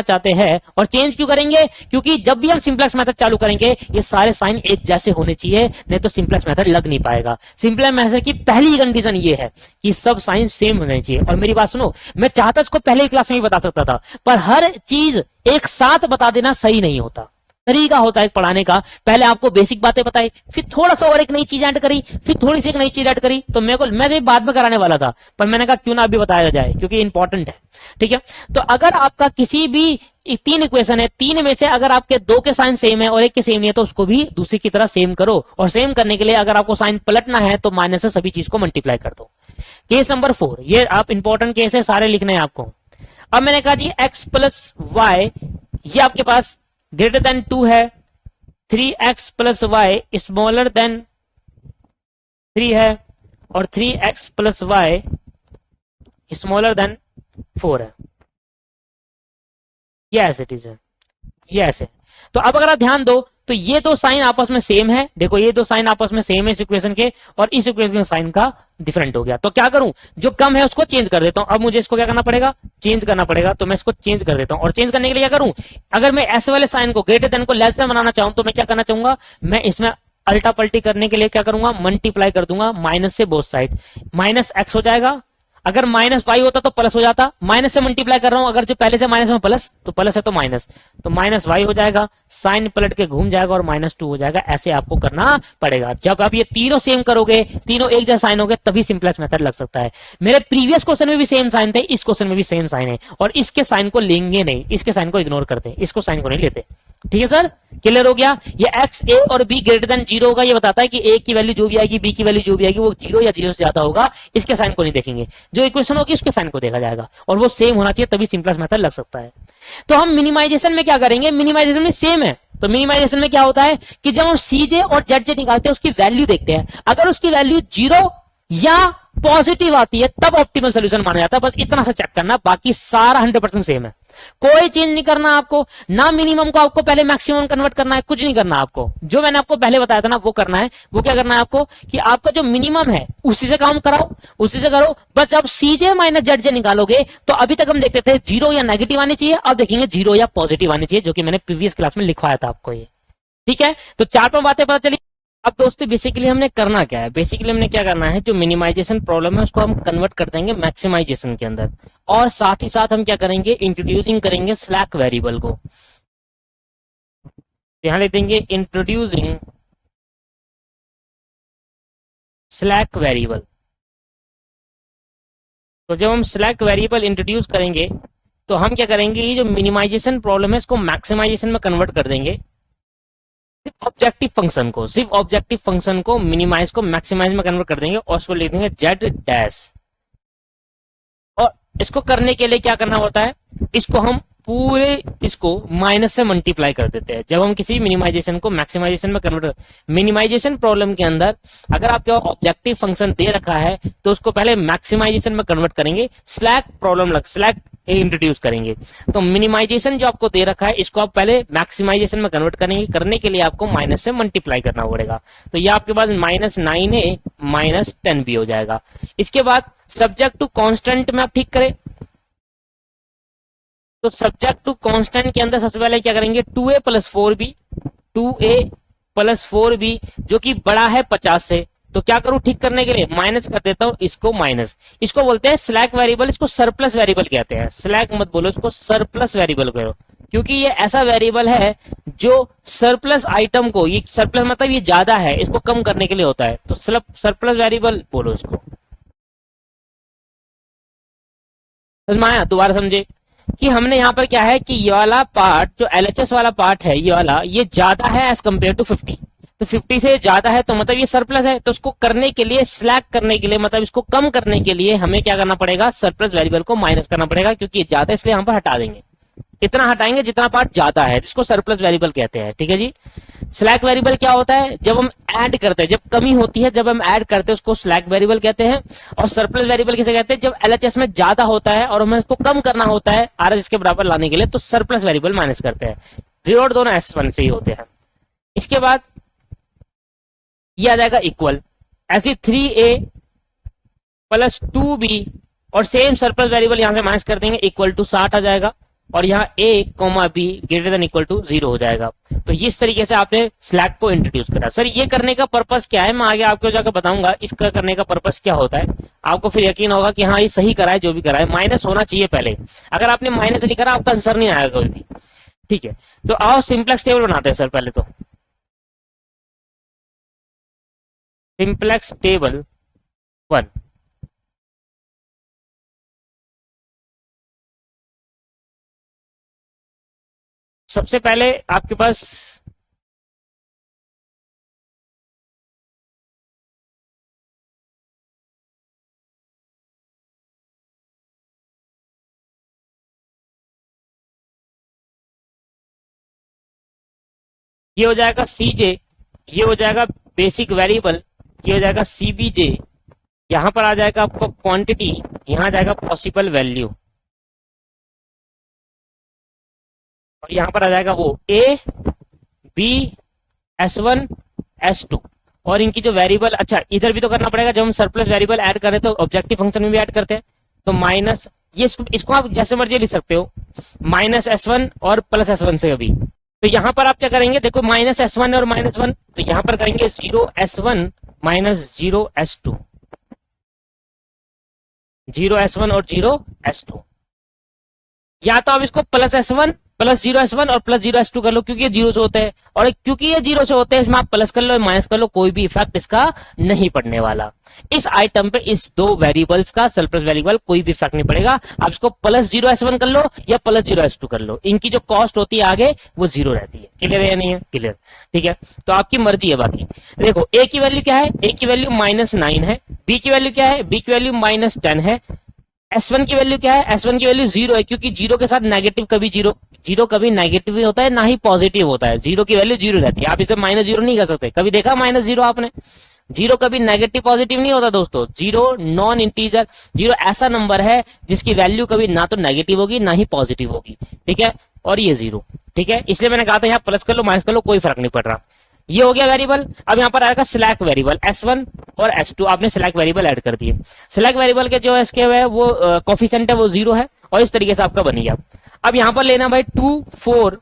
चाहते हैं, और चेंज क्यों करेंगे, क्योंकि जब भी हम सिंप्लेक्स मेथड चालू करेंगे ये सारे साइन एक जैसे होने चाहिए, नहीं तो सिंप्लेक्स मेथड लग नहीं पाएगा। सिंप्लेक्स मेथड की पहली कंडीशन ये है कि सब साइन सेम होने चाहिए। और मेरी बात सुनो, मैं चाहता इसको पहले क्लास में ही बता सकता था, पर हर चीज एक साथ बता देना सही नहीं होता। तरीका होता है पढ़ाने का, पहले आपको बेसिक बातें बताई, फिर थोड़ा सा और एक नई चीज ऐड करी, फिर थोड़ी सी एक नई चीज ऐड करी। तो मैं बाद में कराने वाला था, पर मैंने कहा क्यों ना अभी बताया जाए, क्योंकि इंपॉर्टेंट है। ठीक है, तो अगर आपका किसी भी 3 इक्वेशन है, 3 में से अगर आपके 2 के साइन सेम है और एक के सेम नहीं है, तो उसको भी दूसरी की तरह सेम करो। और सेम करने के लिए अगर आपको साइन पलटना है तो माइनस से सभी चीज को मल्टीप्लाई कर दो। केस नंबर 4, ये आप इंपॉर्टेंट केस है, सारे लिखने हैं आपको। अब मैंने कहा जी x प्लस वाई, ये आपके पास ग्रेटर देन 2 है, 3x plus y smaller then 3 है, और 3x plus y smaller then 4 है। ये ऐसे इट इज है, ये ऐसे। तो अब अगर आप ध्यान दो तो ये दो साइन आपस में सेम है, देखो ये दो साइन आपस में सेम है इस इक्वेशन के, और इस इक्वेशन के साइन का डिफरेंट हो गया। तो क्या करूं, जो कम है उसको चेंज कर देता हूं। अब मुझे इसको क्या करना पड़ेगा, चेंज करना पड़ेगा। तो मैं इसको चेंज कर देता हूं, और चेंज करने के लिए क्या करूं, अगर मैं ऐसे वाले साइन को ग्रेटर देन को लेस देन बनाना चाहूं तो मैं क्या करना चाहूंगा, मैं इसमें अल्टा पल्टी करने के लिए क्या करूंगा, मल्टीप्लाई कर दूंगा माइनस से बोथ साइड, माइनस एक्स हो जाएगा। अगर माइनस वाई होता तो प्लस हो जाता, माइनस से मल्टीप्लाई कर रहा हूं, अगर जो पहले से माइनस में प्लस तो प्लस है तो माइनस, तो माइनस वाई हो जाएगा, साइन पलट के घूम जाएगा और -2 हो जाएगा। ऐसे आपको करना पड़ेगा। जब आप ये तीनों सेम करोगे, तीनों एक जैसा साइन हो गए, तभी सिंपलेस्ट मेथड लग सकता है। मेरे प्रीवियस क्वेश्चन में भी सेम साइन थे, इस क्वेश्चन में भी सेम साइन है, और इसके साइन को लेंगे नहीं, इसके साइन को इग्नोर करते हैं, इसको साइन को नहीं लेते। ठीक है सर, क्लियर हो गया। ये एक्स ए और बी ग्रेटर देन 0 होगा, ये बताता है कि ए की वैल्यू जो भी आएगी, बी की वैल्यू जो भी आएगी, वो 0 या 0 से ज्यादा होगा, इसके साइन को नहीं देखेंगे। जो इक्वेशन होगी उसके साइन को देखा जाएगा, और वो सेम होना चाहिए, तभी सिंपलेस्ट मेथड लग सकता है। तो हम मिनिमाइजेशन में क्या करेंगे, मिनिमाइजेशन में सेम है। तो मिनिमाइजेशन में क्या होता है कि जब हम सीजे और जेड निकालते हैं, उसकी वैल्यू देखते हैं, अगर उसकी वैल्यू 0 या पॉजिटिव आती है तब ऑप्टिमल सोल्यूशन माना जाता है। बस इतना सा चेक करना, बाकी सारा 100% सेम है, कोई चेंज नहीं करना आपको। ना मिनिमम को आपको पहले मैक्सिमम कन्वर्ट करना है, कुछ नहीं करना आपको। जो मैंने आपको पहले बताया था ना वो करना है। वो क्या करना है आपको, कि आपका जो मिनिमम है उसी से काम कराओ, उसी से करो। बस जब सीजे माइनस जेड निकालोगे तो अभी तक हम देखते थे 0 या नेगेटिव आनी चाहिए, अब देखेंगे 0 या पॉजिटिव आनी चाहिए, जो कि मैंने प्रीवियस क्लास में लिखवाया था आपको ये। ठीक है, तो 4-5 बातें पता चली। अब दोस्तों बेसिकली हमने करना क्या है, बेसिकली हमने क्या करना है, जो मिनिमाइजेशन प्रॉब्लम है उसको हम कन्वर्ट कर देंगे मैक्सिमाइजेशन के अंदर, और साथ ही साथ हम क्या करेंगे, इंट्रोड्यूसिंग करेंगे स्लैक वेरिएबल को। यहां लिख देंगे इंट्रोड्यूसिंग स्लैक वेरिएबल। तो जब हम स्लैक वेरिएबल इंट्रोड्यूस करेंगे तो हम क्या करेंगे, ये जो मिनिमाइजेशन प्रॉब्लम है इसको मैक्सिमाइजेशन में कन्वर्ट कर देंगे। सिर्फ ऑब्जेक्टिव फंक्शन को मिनिमाइज को मैक्सिमाइज में कन्वर्ट कर देंगे, और उसको लिख देंगे जेड डैश। और इसको करने के लिए क्या करना होता है, इसको हम पूरे इसको माइनस से मल्टीप्लाई कर देते हैं। जब हम किसी मिनिमाइजेशन को मैक्सिमाइजेशन में कन्वर्ट, मिनिमाइजेशन प्रॉब्लम के अंदर अगर आपके ऑब्जेक्टिव फंक्शन दे रखा है तो उसको पहले मैक्सिमाइजेशन में कन्वर्ट करेंगे, स्लैक इंट्रोड्यूस करेंगे। तो मिनिमाइजेशन जो आपको दे रखा है इसको आप पहले मैक्सिमाइजेशन में कन्वर्ट करेंगे, करने के लिए आपको माइनस से मल्टीप्लाई करना पड़ेगा। तो ये आपके पास -9 है, -10 भी हो जाएगा। इसके बाद सब्जेक्ट टू कांस्टेंट में आप ठीक करें, तो सब्जेक्ट टू कांस्टेंट के अंदर सबसे पहले क्या करेंगे, 2a plus 4b, 2a plus 4b जो कि बड़ा है 50 से। तो क्या करूं, ठीक करने के लिए माइनस कर देता हूं, इसको माइनस, इसको बोलते हैं स्लैक वेरिएबल, इसको सरप्लस वेरिएबल कहते हैं। स्लैक मत बोलो, इसको सरप्लस वेरिएबल करो, क्योंकि ये ऐसा वेरिएबल है जो सरप्लस आइटम को, ये सरप्लस मतलब ये ज्यादा है, इसको कम करने के लिए होता है। तो सरप्लस वेरिएबल बोलो इसको। समझ में आया, दोबारा समझे कि हमने यहाँ पर क्या है कि ये वाला पार्ट जो एलएचएस वाला पार्ट है, ये वाला ये ज्यादा है एज कम्पेयर टू 50। तो 50 से ज्यादा है तो मतलब ये सरप्लस है। तो उसको करने के लिए, स्लैक करने के लिए, मतलब इसको कम करने के लिए हमें क्या करना पड़ेगा, सरप्लस वेरिएबल को माइनस करना पड़ेगा, क्योंकि ये ज्यादा है इसलिए हम पर हटा देंगे। इतना हटाएंगे जितना पार्ट ज्यादा है, जिसको सरप्लस वेरिएबल कहते हैं। ठीक है जी। स्लैक वेरिएबल क्या होता है, जब हम ऐड करते हैं, जब कमी होती है जब हम ऐड करते हैं उसको स्लैक वेरिएबल कहते हैं। और सरप्लस वेरिएबल किसे कहते हैं, जब एलएचएस में ज्यादा होता है और हमें इसको कम करना होता है आर इसके बराबर लाने के लिए, तो सरप्लस वेरिएबल माइनस करते हैं। रिजल्ट दोनों S1 से ही होते हैं। इसके बाद ये आ जाएगा इक्वल, ऐसी 3a प्लस 2b, और सेम सरप्लस वेरिएबल यहां से माइनस कर देंगे, इक्वल टू 60 आ जाएगा, और यहाँ a, b greater than equal to 0 हो जाएगा। तो इस तरीके से आपने स्लैक को इंट्रोड्यूस करा। सर ये करने का पर्पस क्या है, मैं आगे आपको जाकर बताऊंगा इसका करने का पर्पस क्या होता है। आपको फिर यकीन होगा कि हाँ ये सही करा है, जो भी करा है। माइनस होना चाहिए पहले, अगर आपने माइनस नहीं करा आपका आंसर नहीं आएगा कोई भी। ठीक है, तो आओ सिंप्लेक्स टेबल बनाते हैं सर। पहले तो सिंप्लेक्स टेबल 1। सबसे पहले आपके पास ये हो जाएगा सी जे, ये हो जाएगा बेसिक वेरिएबल, ये हो जाएगा सीबीजे, यहां पर आ जाएगा आपको क्वांटिटी, यहां आ जाएगा पॉसिबल वैल्यू, और यहां पर आ जाएगा वो ए बी S1 S2, और इनकी जो वेरिएबल, अच्छा इधर भी तो करना पड़ेगा, जब हम सरप्लस वेरिएबल ऐड करें तो ऑब्जेक्टिव फंक्शन में भी ऐड करते हैं, तो माइनस, ये इसको आप जैसे मर्जी लिख सकते हो, -S1 और +S1 से अभी। तो यहां पर आप क्या करेंगे, देखो -S1 और -1, तो यहां पर करेंगे 0S1 -0S2, 0S1 और 0S2, या तो आप इसको +S1 +0S1 और +0S2 कर लो, क्योंकि ये जीरो से होते हैं, और क्योंकि ये जीरो से होते हैं इसमें आप प्लस कर लो माइनस कर लो, कोई भी इफेक्ट इसका नहीं पड़ने वाला। इस आइटम पे इस दो वेरिएबल्स का सरप्लस वेरिएबल कोई भी इफेक्ट नहीं पड़ेगा। आप इसको +0S1 कर लो या +0S2 कर लो, इनकी जो कॉस्ट होती है आगे वो जीरो रहती है। क्लियर है या नहीं है? क्लियर, ठीक है। तो आपकी मर्जी है। बाकी देखो ए की वैल्यू क्या है, ए की वैल्यू -9 है, बी की वैल्यू क्या है, बी की वैल्यू -10 है, S1 की वैल्यू क्या है, S1 की वैल्यू 0 है, क्योंकि जीरो के साथ नेगेटिव कभी जीरो कभी नेगेटिव ही होता है ना ही पॉजिटिव होता है, जीरो की वैल्यू जीरो रहती है। आप इसे -0 नहीं कर सकते, कभी देखा -0 आपने? जीरो कभी नेगेटिव पॉजिटिव नहीं होता दोस्तों। जीरो नॉन इंटीजर, जीरो ऐसा नंबर है जिसकी वैल्यू कभी ना तो नेगेटिव होगी ना ही पॉजिटिव होगी, ठीक है। और ये जीरो, ठीक है, इसलिए मैंने कहा था यहाँ प्लस कर लो माइनस कर लो कोई फर्क नहीं पड़ रहा। ये हो गया वेरिएबल। अब यहाँ पर आएगा सिलेक्ट वेरिएबल, S1 और S2 आपने सिलेक्ट वेरिएबल ऐड कर दिए। सिलेक्ट वेरिएबल के जो इसके है वो कोफिशिएंट है वो 0 है, और इस तरीके से आपका बन गया। अब यहाँ पर लेना भाई 2 4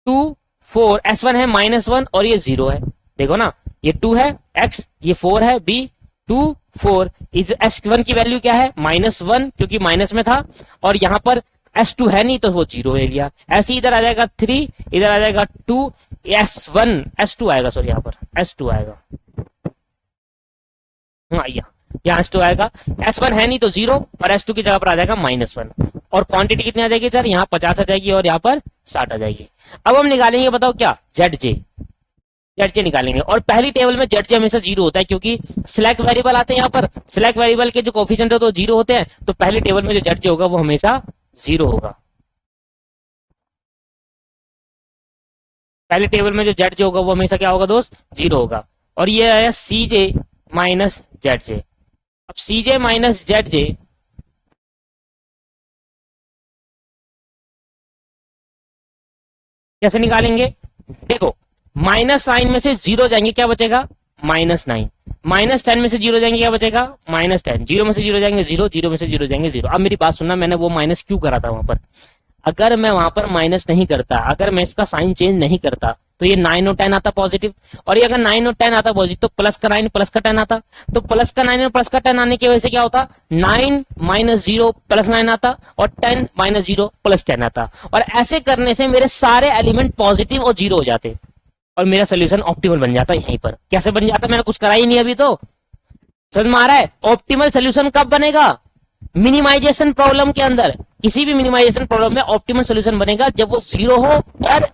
2 4, S1 है -1 और ये 0 है, देखो ना, ये 2 है x, ये 4 है b, 2 4 इस S1 की वैल्यू क्या है -1 क्योंकि माइनस में था, और यहाँ पर S2 है नहीं तो वो 0 ले लिया। ऐसे इधर आ जाएगा 3, इधर आ जाएगा 2, S1 S2 आएगा, सॉरी यहाँ पर S2 आएगा, हाँ यहाँ S2 आएगा। S1 है नहीं तो 0 और S2 की जगह पर आ जाएगा -1, और क्वांटिटी कितनी आ जाएगी इधर, यहाँ 50 आ जाएगी और यहाँ पर 60 आ जाएगी। अब हम निकालेंगे, बताओ क्या, जेड जे निकालेंगे, और पहली टेबल में जेड जे हमेशा 0 होता है, क्योंकि सिलेक्ट वेरिएबल आते हैं यहाँ पर, सिलेक्ट वेरिएबल के जो कोफिशिएंट होते हैं वो 0 होते हैं, तो पहली टेबल में जो जेड जे होगा वो हमेशा 0 होगा। पहले टेबल में जो जेड जे होगा वो हमेशा क्या होगा दोस्त, 0 होगा। और ये है सी जे माइनस जेड जे। अब सी जे माइनस जेड जे कैसे निकालेंगे, देखो -9 में से 0 जाएंगे क्या बचेगा, -9, -10 में से 0 जाएंगे क्या बचेगा, -10, 0 में से 0 जाएंगे 0, 0 में से 0 जाएंगे 0। अब मेरी बात सुनना, मैंने वो माइनस क्यों करा था वहां पर, अगर मैं वहां पर माइनस नहीं करता, अगर मैं इसका साइन चेंज नहीं करता, तो ये 9 और 10 आता पॉजिटिव, और ये अगर 9 और 10 आता पॉजिटिव तो प्लस का 9 प्लस का 10 आता, तो प्लस का 9 और प्लस का 10 आने की वजह से क्या होता, 9 -0 +9 आता, और 10 -0 +10 आता, और ऐसे करने से मेरे सारे एलिमेंट पॉजिटिव और 0 हो जाते, और मेरा सोल्यूशन ऑप्टिमल बन जाता यहीं पर। कैसे बन जाता, मैंने कुछ करा ही नहीं अभी तो, समझ में आ रहा है? ऑप्टिमल सोल्यूशन कब बनेगा, मिनिमाइजेशन प्रॉब्लम के अंदर, किसी भी मिनिमाइजेशन प्रॉब्लम में ऑप्टिमल सोल्यूशन बनेगा जब वो 0 हो और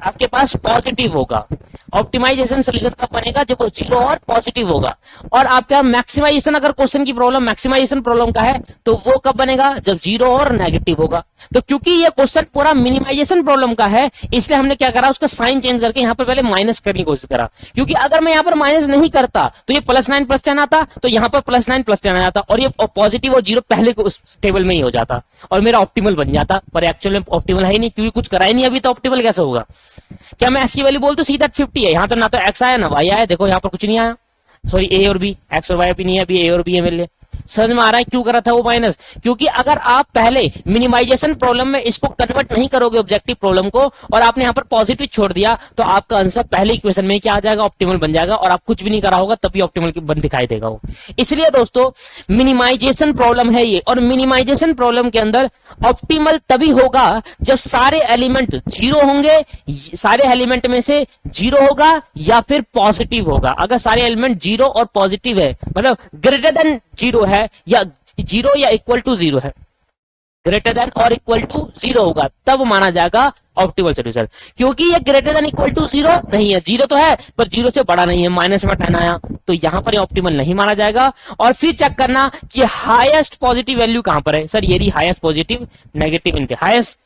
आपके पास पॉजिटिव होगा। ऑप्टिमाइजेशन सोल्यूशन कब बनेगा, जब वो 0 और पॉजिटिव होगा। और आपका मैक्सिमाइजेशन, अगर क्वेश्चन की प्रॉब्लम मैक्सिमाइजेशन प्रॉब्लम का है तो वो कब बनेगा, जब 0 और नेगेटिव होगा। तो क्योंकि ये क्वेश्चन पूरा मिनिमाइजेशन प्रॉब्लम का है, इसलिए हमने क्या करा, उसका साइन चेंज करके यहाँ पर पहले माइनस करने की कोशिश करा, क्योंकि अगर मैं यहाँ पर माइनस नहीं करता तो ये +9 +10 आता, तो यहाँ पर +9 +10 आ जाता, और ये पॉजिटिव और 0 पहले उस टेबल में ही हो जाता, और मेरा ऑप्टिमल बन जाता। पर एक्चुअल में ऑप्टिमल है ही नहीं, क्योंकि कुछ करा ही नहीं अभी, तो ऑप्टिमल कैसे होगा। क्या मैं एक्स की वैल्यू बोल तो सीधा 50 है, यहाँ तो ना तो एक्स आया ना वाई आया, देखो यहाँ पर कुछ नहीं आया, सॉरी ए और बी, एक्स और वाई भी नहीं है, अभी ए और बी है मेरे लिए। समझ में आ रहा है क्यों करा था वो माइनस, क्योंकि अगर आप पहले मिनिमाइजेशन प्रॉब्लम में इसको कन्वर्ट नहीं करोगे ऑब्जेक्टिव प्रॉब्लम को, और आपने यहाँ पर पॉजिटिव छोड़ दिया, तो आपका आंसर पहले इक्वेशन में क्या आ जाएगा, ऑप्टिमल बन जाएगा, और आप कुछ भी नहीं करा होगा तभी ऑप्टिमल बन दिखाई देगा वो। इसलिए दोस्तों मिनिमाइजेशन प्रॉब्लम है ये, और मिनिमाइजेशन प्रॉब्लम के अंदर ऑप्टिमल तभी होगा जब सारे एलिमेंट 0 होंगे, सारे एलिमेंट में से 0 होगा या फिर पॉजिटिव होगा। अगर सारे एलिमेंट 0 और पॉजिटिव है, मतलब ग्रेटर देन 0 है, या 0 या इक्वल टू 0 है, ग्रेटर देन और इक्वल टू 0 होगा, तब माना जाएगा ऑप्टिमल सोल्यूशन। क्योंकि ये ग्रेटर देन इक्वल टू 0 नहीं है, 0 तो है पर 0 से बड़ा नहीं है, माइनस में 10 आया, तो यहां पर ऑप्टिमल नहीं माना जाएगा। और फिर चेक करना कि हाईएस्ट पॉजिटिव वैल्यू कहां पर है, सर ये रही हाईएस्ट पॉजिटिव, नेगेटिव इनके हाईएस्ट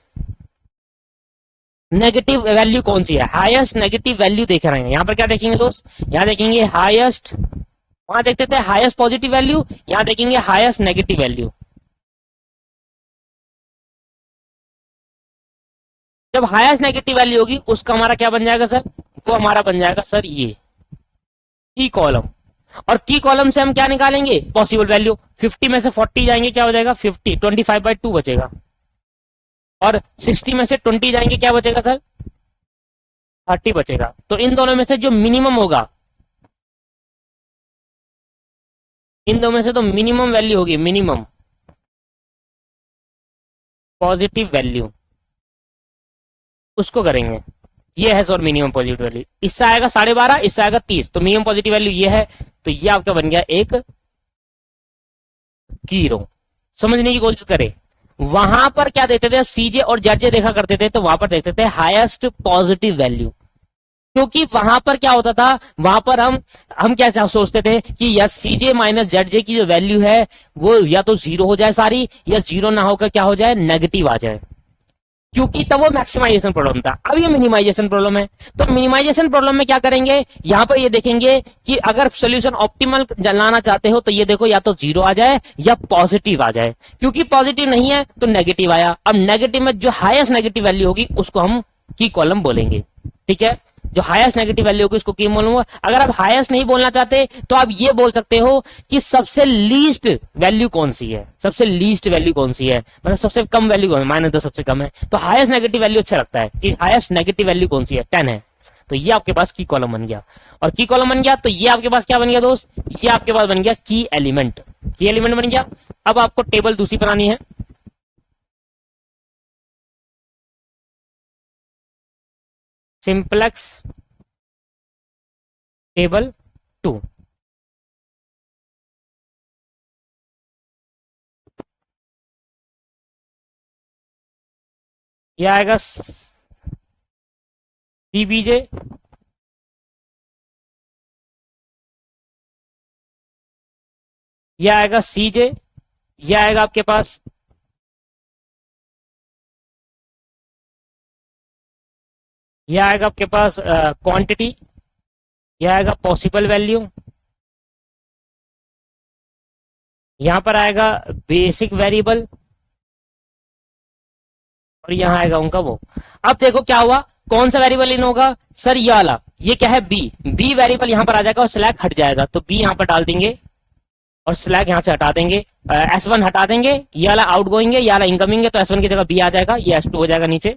नेगेटिव वैल्यू कौन सी है, हाईएस्ट नेगेटिव वैल्यू देख रहे हैं। यहां पर क्या देखेंगे दोस्त, यहां देखेंगे हाईएस्ट, वहां देखते थे हाईएस्ट पॉजिटिव वैल्यू, यहां देखेंगे हाईएस्ट नेगेटिव वैल्यू। जब हाईएस्ट नेगेटिव वैल्यू होगी उसका हमारा क्या बन जाएगा सर, वो हमारा बन जाएगा सर ये की कॉलम। और की कॉलम से हम क्या निकालेंगे, पॉसिबल वैल्यू। 50 में से 40 जाएंगे क्या हो जाएगा 50, 25/2 बचेगा। और 60 में से 20 जाएंगे क्या बचेगा सर, 30 बचेगा। तो इन दोनों में से जो मिनिमम होगा, इन दोनों में से तो मिनिमम वैल्यू होगी, मिनिमम पॉजिटिव वैल्यू, उसको करेंगे। ये है सर मिनिमम पॉजिटिव वैल्यू। इससे आएगा 12.5, इससे आएगा 30, तो मिनिमम पॉजिटिव वैल्यू ये है। तो ये आपका बन गया एक की रो। समझने की कोशिश करें, वहां पर क्या देते थे, सीजे और जेजे देखा करते थे, तो वहां पर देखते थे हाईएस्ट पॉजिटिव वैल्यू। क्योंकि वहां पर क्या होता था, वहां पर हम क्या सोचते थे कि या सीजे माइनस जेड की जो वैल्यू है वो या तो जीरो हो जाए सारी, या जीरो ना होकर क्या हो जाए, नेगेटिव आ जाए। क्योंकि तब वो मैक्सिमाइजेशन प्रॉब्लम था, अब ये मिनिमाइजेशन प्रॉब्लम है। तो मिनिमाइजेशन प्रॉब्लम में क्या करेंगे, यहां पर ये देखेंगे कि अगर सोल्यूशन ऑप्टिमल लाना चाहते हो तो ये देखो या तो जीरो आ जाए या पॉजिटिव आ जाए। क्योंकि पॉजिटिव नहीं है तो नेगेटिव आया। अब नेगेटिव में जो हाईएस्ट नेगेटिव वैल्यू होगी उसको हम की कॉलम बोलेंगे। ठीक है, जो हाईएस्ट नेगेटिव वैल्यू होगी उसको की बोलूंगा। अगर आप हाईएस्ट नहीं बोलना चाहते तो आप ये बोल सकते हो कि सबसे लीस्ट वैल्यू कौन सी है, सबसे लीस्ट वैल्यू कौन सी है, मतलब सबसे कम वैल्यू कौन है, -10 सबसे कम है। तो हाईएस्ट नेगेटिव वैल्यू अच्छा लगता है कि हाईएस्ट नेगेटिव वैल्यू कौन सी है, 10 है। तो ये आपके पास की कॉलम बन गया। और की कॉलम बन गया तो ये आपके पास क्या बन गया दोस्त, ये आपके पास बन गया की एलिमेंट। की एलिमेंट बन गया। अब आपको टेबल दूसरी बनानी है, सिंपलेक्स टेबल 2। ये आएगा सीबीजे, ये आएगा सीजे, ये आएगा आपके पास ये आएगा आपके पास क्वांटिटी, ये आएगा पॉसिबल वैल्यू, यहां पर आएगा बेसिक वेरिएबल, और यहां आएगा उनका वो। अब देखो क्या हुआ, कौन सा वेरिएबल इन होगा सर, ये वाला, ये क्या है बी, बी वेरिएबल यहां पर आ जाएगा और स्लैग हट जाएगा, तो बी यहां पर डाल देंगे और स्लैग यहां से हटा देंगे। S1 हटा देंगे, ये वाला आउट गोइंग है, ये वाला इनकमिंग है, तो S1 की जगह बी आ जाएगा, ये S2 हो जाएगा नीचे।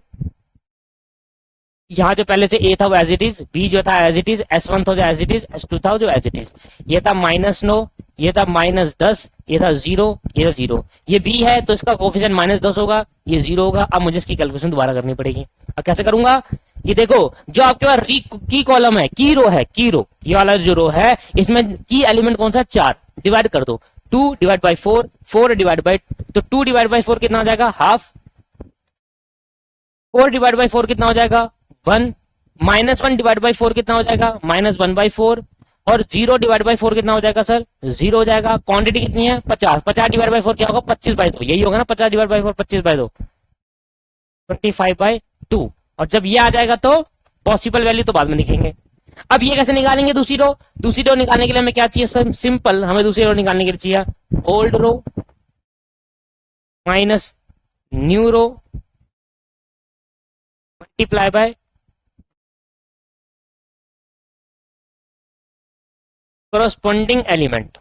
यहाँ जो पहले से ए था वो एज इट इज, बी जो था एज इट इज, S1 था जो एज इट इज, S2 था जो एज इट इज। ये था -9, ये था -10, ये था 0, ये था 0। ये बी है तो इसका कोफिशिएंट -10 होगा, ये 0 होगा। अब मुझे इसकी कैलकुलेशन दोबारा करनी पड़ेगी। अब कैसे करूंगा, ये देखो जो आपके पास की कॉलम है, की रो है, की रो, ये वाला जो रो है इसमें की एलिमेंट कौन सा, 4, डिवाइड कर दो, 2 डिवाइड बाई 4, 4 डिवाइड बाई, तो 2 डिवाइड बाई 4 कितना हो जाएगा, हाफ। 4 डिवाइड बाई 4 कितना हो जाएगा, 1। -1 डिवाइड बाई 4 कितना हो जाएगा, -1/4। और 0 डिवाइड बाई 4 कितना हो जाएगा सर, 0 हो जाएगा। क्वांटिटी कितनी है, 50, 50 डिवाइड बाई 4 क्या होगा, 25/2, यही होगा ना, 50 डिवाइड बाई 4 25/2, 25/2। और जब ये आ जाएगा तो पॉसिबल वैल्यू तो बाद में लिखेंगे। अब ये कैसे निकालेंगे दूसरी रो, दूसरी रो निकालने के लिए हमें क्या चाहिए सर, सिंपल, हमें दूसरी रो निकालने के लिए चाहिए old row minus new row multiply by corresponding element.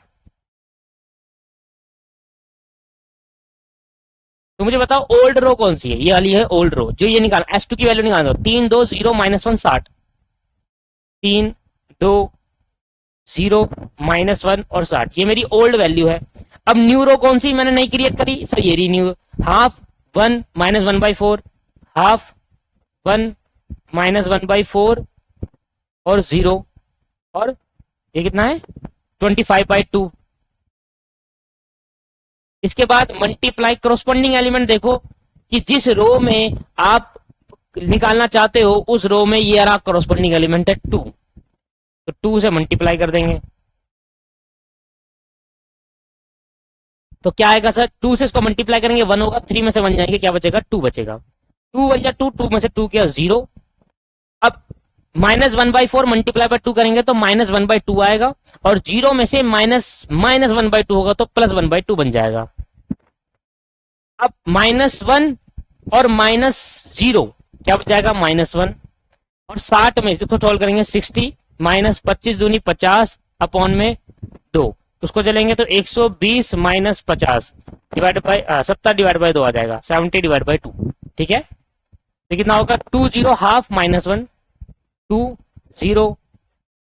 तो मुझे बताओ ओल्ड रो कौन सी है, ये वाली है ओल्ड रो, जो ये निकाल S2 की वैल्यू निकाल दो, 3 2 0 -1 60, 3 2 0 -1 और 60, ये मेरी ओल्ड वैल्यू है। अब न्यू रो कौन सी मैंने नहीं क्रिएट करी सर, ये रही न्यू, हाफ 1 -1/4, हाफ 1 -1/4 और 0, और ये कितना है 25/2। इसके बाद मल्टीप्लाई करोस्पॉन्डिंग एलिमेंट, देखो कि जिस रो में आप निकालना चाहते हो उस रो में ये रहा करोस्पॉन्डिंग एलिमेंट है 2, तो 2 से मल्टीप्लाई कर देंगे। तो क्या आएगा सर, 2 से इसको मल्टीप्लाई करेंगे 1 होगा, 3 में से 1 जाएंगे क्या बचेगा, 2 बचेगा। 2 वन जा 2, 2 में से 2 किया 0। अब -1/4 मल्टीप्लाई बाय 2 करेंगे तो -1/2 आएगा, और 0 में से -1/2 होगा तो +1/2 बन जाएगा। अब -1 और -0 क्या बच जाएगा, -1, और 60 में इसको सॉल्व करेंगे 60 -25 दूनी 50 अपॉन में 2, उसको चलेंगे तो 120 -50 डिवाइड बाय 70 डिवाइड बाय 2 आ जाएगा, 70 डिवाइड बाय 2। ठीक है, तो कितना होगा, 2 0 हाफ -1, 2 0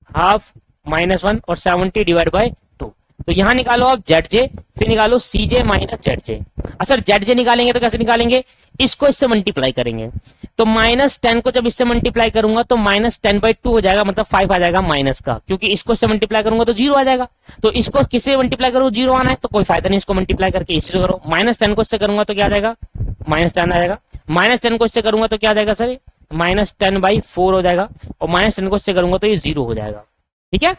हाफ -1 और 70 डिवाइड बाय 2। तो यहां निकालो आप ZJ, फिर निकालो CJ minus ZJ। Sir ZJ निकालेंगे तो कैसे निकालेंगे, इसको इससे मल्टीप्लाई करेंगे, तो -10 को जब इससे मल्टीप्लाई करूंगा तो -10/2 हो जाएगा, मतलब 5 आ जाएगा माइनस का, क्योंकि इसको इससे मल्टीप्लाई करूंगा तो 0 आ जाएगा। तो इसको किससे मल्टीप्लाई करो, 0 आना है, तो कोई फायदा नहीं इसको मल्टीप्लाई करके, इसी से करो। -10 को इससे करूंगा तो क्या आ जाएगा, -10 आ जाएगा। -10 को इससे करूंगा तो क्या आ जाएगा सर, -10/4 हो जाएगा, और -10 को इससे करूंगा तो ये 0 हो जाएगा। ठीक है,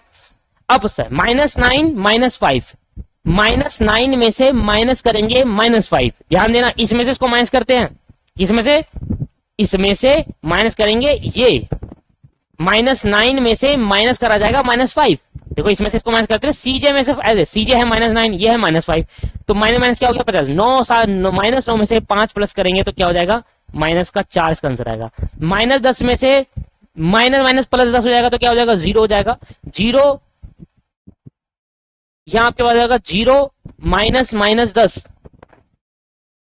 अब सर -9 -5, -9 में से माइनस करेंगे -5, ध्यान देना, इसमें से इसको माइनस करते हैं, इसमें से माइनस करेंगे, ये -9 में से माइनस करा जाएगा -5। देखो इसमें से इसको माइनस करते हैं, CJ में से CJ है -9, ये है -5, तो माइनस क्या हो गया 50, -9 में से 5 प्लस करेंगे तो क्या हो जाएगा, माइनस का 4 इसका आंसर आएगा। -10 में से माइनस प्लस 10 हो जाएगा तो क्या हो जाएगा, 0 हो जाएगा। 0 यहां आपके पास जाएगा 0 -10,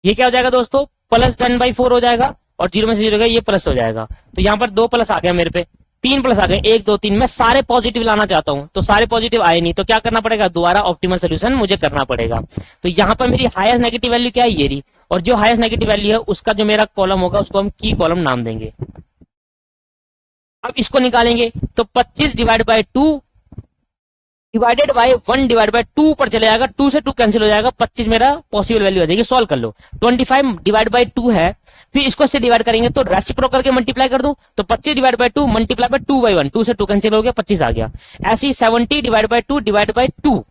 ये क्या हो जाएगा दोस्तों, +10/4 हो जाएगा, और 0 में से 0 हो गया, ये प्लस हो जाएगा। तो यहां पर 2 प्लस आ गया मेरे पे, 3 प्लस आ गए, 1 2 3। मैं सारे पॉजिटिव लाना चाहता हूं तो सारे पॉजिटिव आए नहीं, तो क्या करना पड़ेगा, दोबारा ऑप्टिमल सोल्यूशन मुझे करना पड़ेगा। तो यहां पर मेरी हाईएस्ट नेगेटिव वैल्यू क्या है, ये रही, और जो हाईएस्ट नेगेटिव वैल्यू है उसका जो मेरा कॉलम होगा उसको हम की कॉलम नाम देंगे। अब इसको निकालेंगे तो 25 divide by 2 divided by 1 divide by 2 पर चले जाएगा, 2 से 2 कैंसिल हो जाएगा, 25 मेरा पॉसिबल वैल्यू आ जाएगी। सॉल्व कर लो, 25 डिवाइड बाय 2 है, फिर इसको इससे डिवाइड करेंगे तो रेसिप्रोकल करके मल्टीप्लाई कर दूं, तो 25 डिवाइड बाय 2 मल्टीप्लाई बाय 2/1, 2 से 2 कैंसिल हो गया, 25 आ गया। ऐसी 70 डिवाइड बाय 2 डिवाइड बाय 2,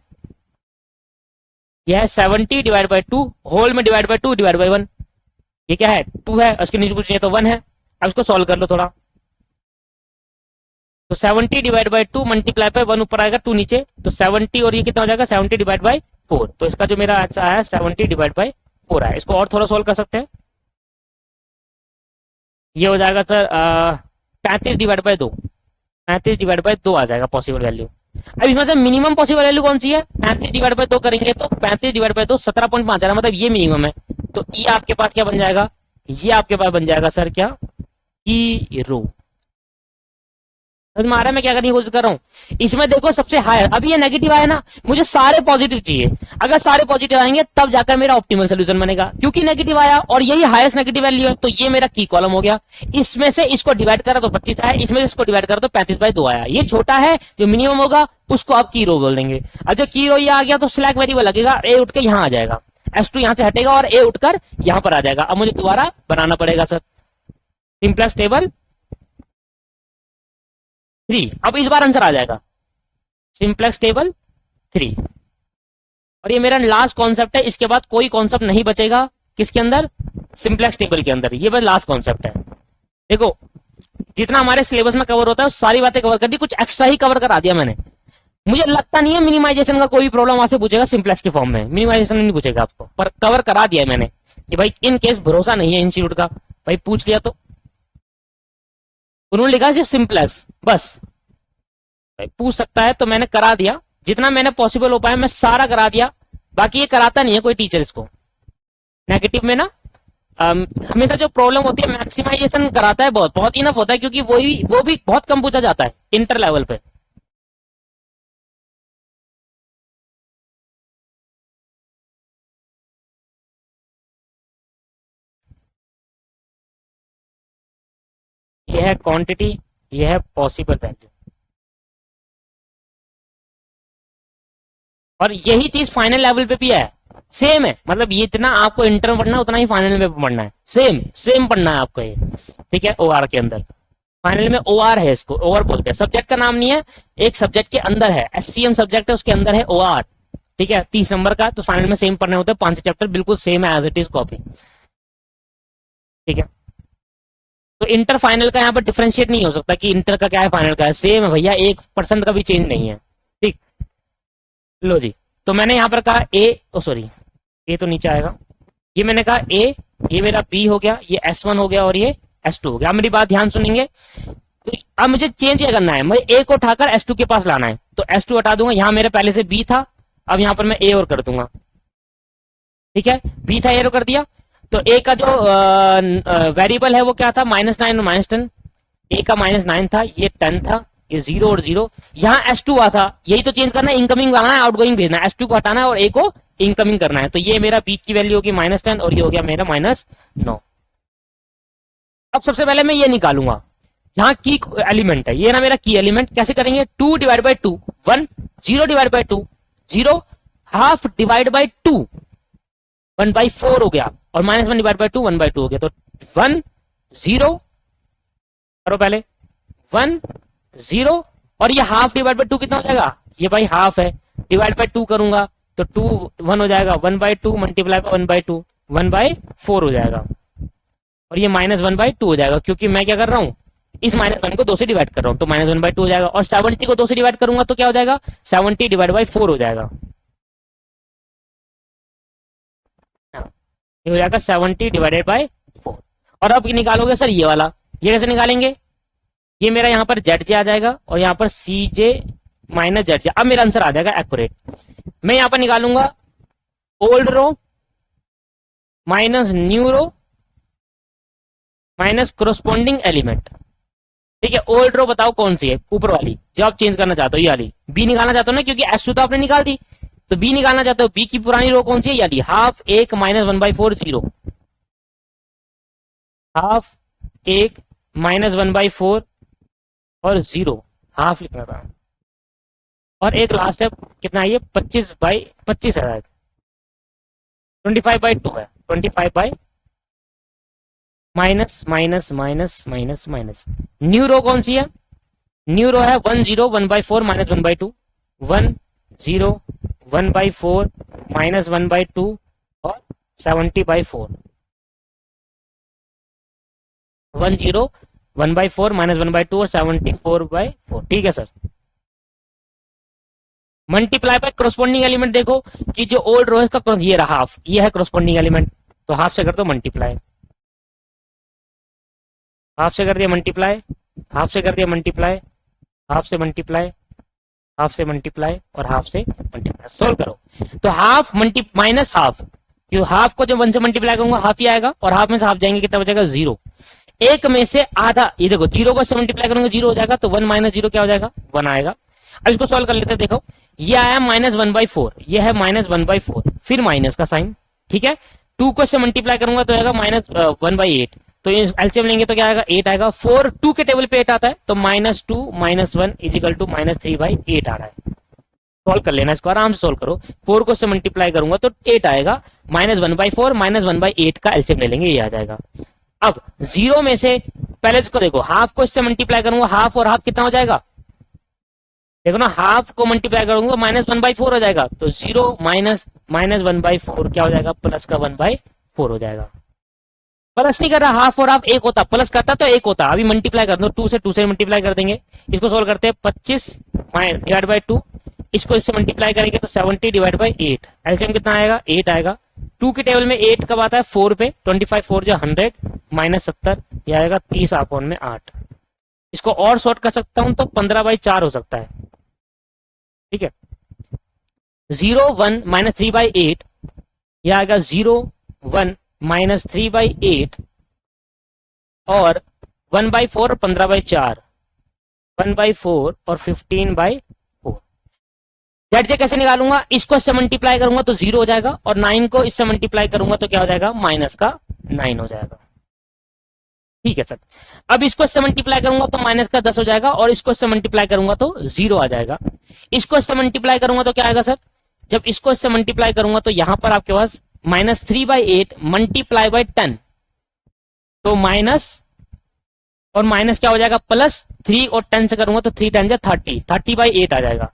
यह है 70 डिवाइड बाय 2 होल में डिवाइड बाय 2 डिवाइड बाय 1, ये क्या है 2 है, उसके नीचे कुछ नहीं तो 1 है। अब इसको सॉल्व कर लो थोड़ा, तो 70 डिवाइड बाय 2 मल्टीप्लाई बाय 1 ऊपर आएगा, 2 नीचे, तो 70 और ये कितना हो जाएगा, 70 डिवाइड बाय 4। तो इसका जो मेरा आंसर आया 70 डिवाइड बाय 4 है। इसको और थोड़ा सोल्व कर सकते हैं, ये हो जाएगा sir 35 divide by 2, 35 divide by 2 आ जाएगा पॉसिबल वैल्यू। अब इसमें से मिनिमम पॉसिबल वैल्यू कौन सी है, 35 डिवाइड बाय 2 करेंगे तो 35 डिवाइड बाय 2 17.5 आ रहा है, मतलब ये मिनिमम है। तो ये आपके पास क्या बन जाएगा, ये आपके पास बन जाएगा सर क्या, की रो। समझ में आ रहा है मैं क्या करने की कोशिश कर रहा हूं। इसमें देखो सबसे हाई, अभी ये नेगेटिव आया ना, मुझे सारे पॉजिटिव चाहिए, अगर सारे पॉजिटिव आएंगे तब जाकर मेरा ऑप्टिमल सोल्यूशन बनेगा, क्योंकि नेगेटिव आया और यही हाईएस्ट नेगेटिव वैल्यू है, तो ये मेरा की कॉलम हो गया। इसमें से इसको डिवाइड करा तो 25 आया, इसमें से इसको डिवाइड करा तो 35/2 आया। ये छोटा है, जो मिनिमम होगा उसको आप की रो बोल देंगे। अब जो की रो ये आ गया तो स्लैक वेरिएबल लगेगा, ए उठ के यहाँ आ जाएगा, S2 यहां से हटेगा और ए उठकर यहां पर आ जाएगा। अब मुझे दोबारा बनाना पड़ेगा सर सिंपलेक्स टेबल 3, अब इस बार आंसर आ जाएगा सिंपलेक्स टेबल 3, और ये मेरा लास्ट कॉन्सेप्ट है, इसके बाद कोई कॉन्सेप्ट नहीं बचेगा किसके अंदर, सिंपलेक्स टेबल के अंदर, ये बस लास्ट कॉन्सेप्ट है। देखो जितना हमारे सिलेबस में कवर होता है सारी बातें कवर कर दी, कुछ एक्स्ट्रा ही कवर करा दिया मैंने। मुझे लगता नहीं है मिनिमाइजेशन का कोई प्रॉब्लम वहां से पूछेगा सिंपलेक्स के फॉर्म में, मिनिमाइजेशन नहीं पूछेगा आपको, पर कवर करा दिया है मैंने कि भाई इन केस भरोसा नहीं है इंस्टीट्यूट का, भाई पूछ लिया तो उन्होंने लिखा सिर्फ सिंपलेक्स बस, भाई पूछ सकता है, तो मैंने करा दिया जितना मैंने पॉसिबल हो पाया, मैं सारा करा दिया। बाकी ये कराता नहीं है कोई टीचर इसको, नेगेटिव में ना हमेशा जो प्रॉब्लम होती है मैक्सिमाइजेशन कराता है, बहुत बहुत इनफ होता है, क्योंकि वो भी बहुत कम पूछा जाता है इंटर लेवल पे। यह है क्वांटिटी, यह है पॉसिबल वैल्यू, और यही चीज फाइनल लेवल पे भी है, सेम है, मतलब ये इतना आपको इंटर में पढ़ना है उतना ही फाइनल में पढ़ना है, सेम सेम पढ़ना है आपको ये, ठीक है। ओआर के अंदर फाइनल में ओआर है, इसको ओआर बोलते हैं, सब्जेक्ट का नाम नहीं है, एक सब्जेक्ट के अंदर है, एससीएम सब्जेक्ट है उसके अंदर है ओआर, ठीक है, 30 नंबर का, तो फाइनल में सेम पढ़ने होते हैं, 5 चैप्टर बिल्कुल सेम है एज इट इज कॉपी, ठीक है। तो इंटर फाइनल का यहाँ पर डिफरेंशिएट नहीं हो सकता कि इंटर का क्या है फाइनल का है, सेम है भैया, 1% का भी चेंज नहीं है। ठीक, लो जी, तो मैंने यहाँ पर कहा ए, ओ सॉरी ए तो नीचे आएगा, ये मैंने कहा ए, ये मेरा बी हो गया, ये S1 हो गया और ये S2 हो गया। अब मेरी बात ध्यान सुनेंगे, तो अब मुझे चेंज क्या करना है, मुझे ए को उठाकर S2 के पास लाना है, तो S2 हटा दूंगा, यहाँ मेरे पहले से बी था, अब यहाँ पर मैं ए और कर दूंगा। ठीक है, बी था, ए और कर दिया, तो ए का जो वेरिएबल है वो क्या था, -9 और -10, ए का -9 था, ये 10 था, ये 0 और 0, यहाँ S2 आ था, यही तो चेंज करना है, इनकमिंग आना है, आउटगोइंग भेजना है, S2 को हटाना है और ए को इनकमिंग करना है, तो ये मेरा बी की वैल्यू होगी -10 और ये हो गया मेरा -9। अब सबसे पहले मैं ये निकालूंगा जहां की एलिमेंट है, ये ना मेरा की एलिमेंट, कैसे करेंगे, 2 divide by 2 1, 0 divide by 2 0, half divide by 2 1/4 हो गया, और -1 डिवाइड बाई 2 1/2 हो गया, तो 1 0 करो पहले, 1 0, और ये हाफ डिवाइड बाई 2 कितना हो जाएगा, ये भाई हाफ है, डिवाइड बाई 2 करूंगा तो 2 1 हो जाएगा, 1/2 मल्टीप्लाई बाई 1/2 1/4 हो जाएगा, और ये -1/2 हो जाएगा, क्योंकि मैं क्या कर रहा हूं, इस -1 को 2 से डिवाइड कर रहा हूं, तो -1/2 हो जाएगा, और 70 को 2 से डिवाइड करूंगा तो क्या हो जाएगा, 70 डिवाइड बाई 4 हो जाएगा, ये हो जाएगा 70 डिवाइडेड बाई 4। और अब निकालोगे सर ये वाला, ये कैसे निकालेंगे, ये मेरा यहाँ पर जेड जे आ जाएगा और यहाँ पर सी जे माइनस जेड जे, अब मेरा आंसर आ जाएगा एक्यूरेट। मैं यहाँ पर निकालूंगा old row minus new row minus corresponding element. ठीक है, ओल्ड रो बताओ कौन सी है, ऊपर वाली जो आप चेंज करना चाहते हो, ये वाली बी निकालना चाहते हो ना, क्योंकि S2 तो आपने निकाल दी, तो बी निकालना चाहते हो, बी की पुरानी रो कौन सी है, यानी हाफ 1 -1/4 0, हाफ 1 -1/4 और 0, हाफ लिखना था, और एक लास्ट है कितना है, ये 25/25 है, 25/2 है, 25 minus minus minus minus minus. New row कौन सी है, न्यू रो है 1 0 1/4 -1/2, 1 0 1/4 -1/2 और 70/4, 1 0 1/4 -1/2 और 74/4। ठीक है sir, multiply by corresponding element, देखो कि जो ओल्ड रो है इसका ये रहा हाफ, ये है कोरोस्पोंडिंग एलिमेंट, तो हाफ से कर दो मल्टीप्लाई, हाफ से कर दिया मल्टीप्लाई, हाफ से कर दिया मल्टीप्लाई, हाफ से मल्टीप्लाई, हाफ से मल्टीप्लाई और हाफ से मल्टीप्लाई, सोल्व करो, तो हाफ माइनस हाफ, क्यों हाफ को जब 1 से मल्टीप्लाई करूंगा हाफ ही आएगा, और हाफ में से हाफ जाएंगे, कितना बचेगा 0, एक में से आधा, ये देखो 0 को 1 से मल्टीप्लाई करूंगा 0 हो जाएगा, तो 1 - 0 क्या हो जाएगा 1 आएगा। अब इसको सॉल्व कर लेते हैं, देखो ये आया -1/4, ये है -1/4, फिर माइनस का साइन, ठीक है, 2 को से मल्टीप्लाई करूंगा तो आएगा -1/8, तो एलसीएम लेंगे तो क्या आएगा 8 आएगा, 4 2 के टेबल पे 8 आता है, तो -2 - 1 इजिकल टू -3/8 आ रहा है। सॉल्व कर लेना इसको, आराम से सॉल्व करो, 4 को से मल्टीप्लाई करूंगा तो 8 आएगा, -1/4 -1/8 का एलसीएम ले लेंगे, ये आ जाएगा। अब 0 में से पहले इसको देखो, हाफ को इससे मल्टीप्लाई करूंगा, हाफ और हाफ कितना हो जाएगा, देखो ना, हाफ को मल्टीप्लाई करूंगा -1/4 हो जाएगा, तो 0 -1/4 क्या हो जाएगा, प्लस का 1/4 हो जाएगा। प्लस नहीं कर रहा, हाफ और हाफ एक होता, प्लस करता तो एक होता, अभी मल्टीप्लाई कर दो, 2 से मल्टीप्लाई कर देंगे, इसको सोल्व करते हैं, 25 डिवाइड बाई 2, इसको इससे मल्टीप्लाई करेंगे तो 70 डिवाइड बाई 8, एलसीएम कितना आएगा 8 आएगा, 2 के टेबल में 8 कब आता है 4 पे, 25 4 जो 100 -70, ये आएगा 30/8। इसको और शॉर्ट कर सकता हूं तो 15/4 हो सकता है, ठीक है, 0 1 -3/8, यह आएगा 0 1 -3/8 और 1/4 और 15/4, 1/4 और 15/4। जेड जे कैसे निकालूंगा, इसको इससे मल्टीप्लाई करूंगा तो 0 हो जाएगा, और 9 को इससे मल्टीप्लाई करूंगा तो क्या हो जाएगा -9 हो जाएगा। ठीक है सर, अब इसको इससे मल्टीप्लाई करूंगा तो -10 हो जाएगा, और इसको इससे मल्टीप्लाई करूंगा तो 0 आ जाएगा। इसको इससे मल्टीप्लाई करूंगा तो क्या आएगा सर, जब इसको इससे मल्टीप्लाई करूंगा तो यहां पर आपके पास -3/8 मल्टीप्लाई बाई 10, तो माइनस और माइनस क्या हो जाएगा प्लस, 3 और 10 से करूंगा तो 3 10 जा 30, 30/8 आ जाएगा।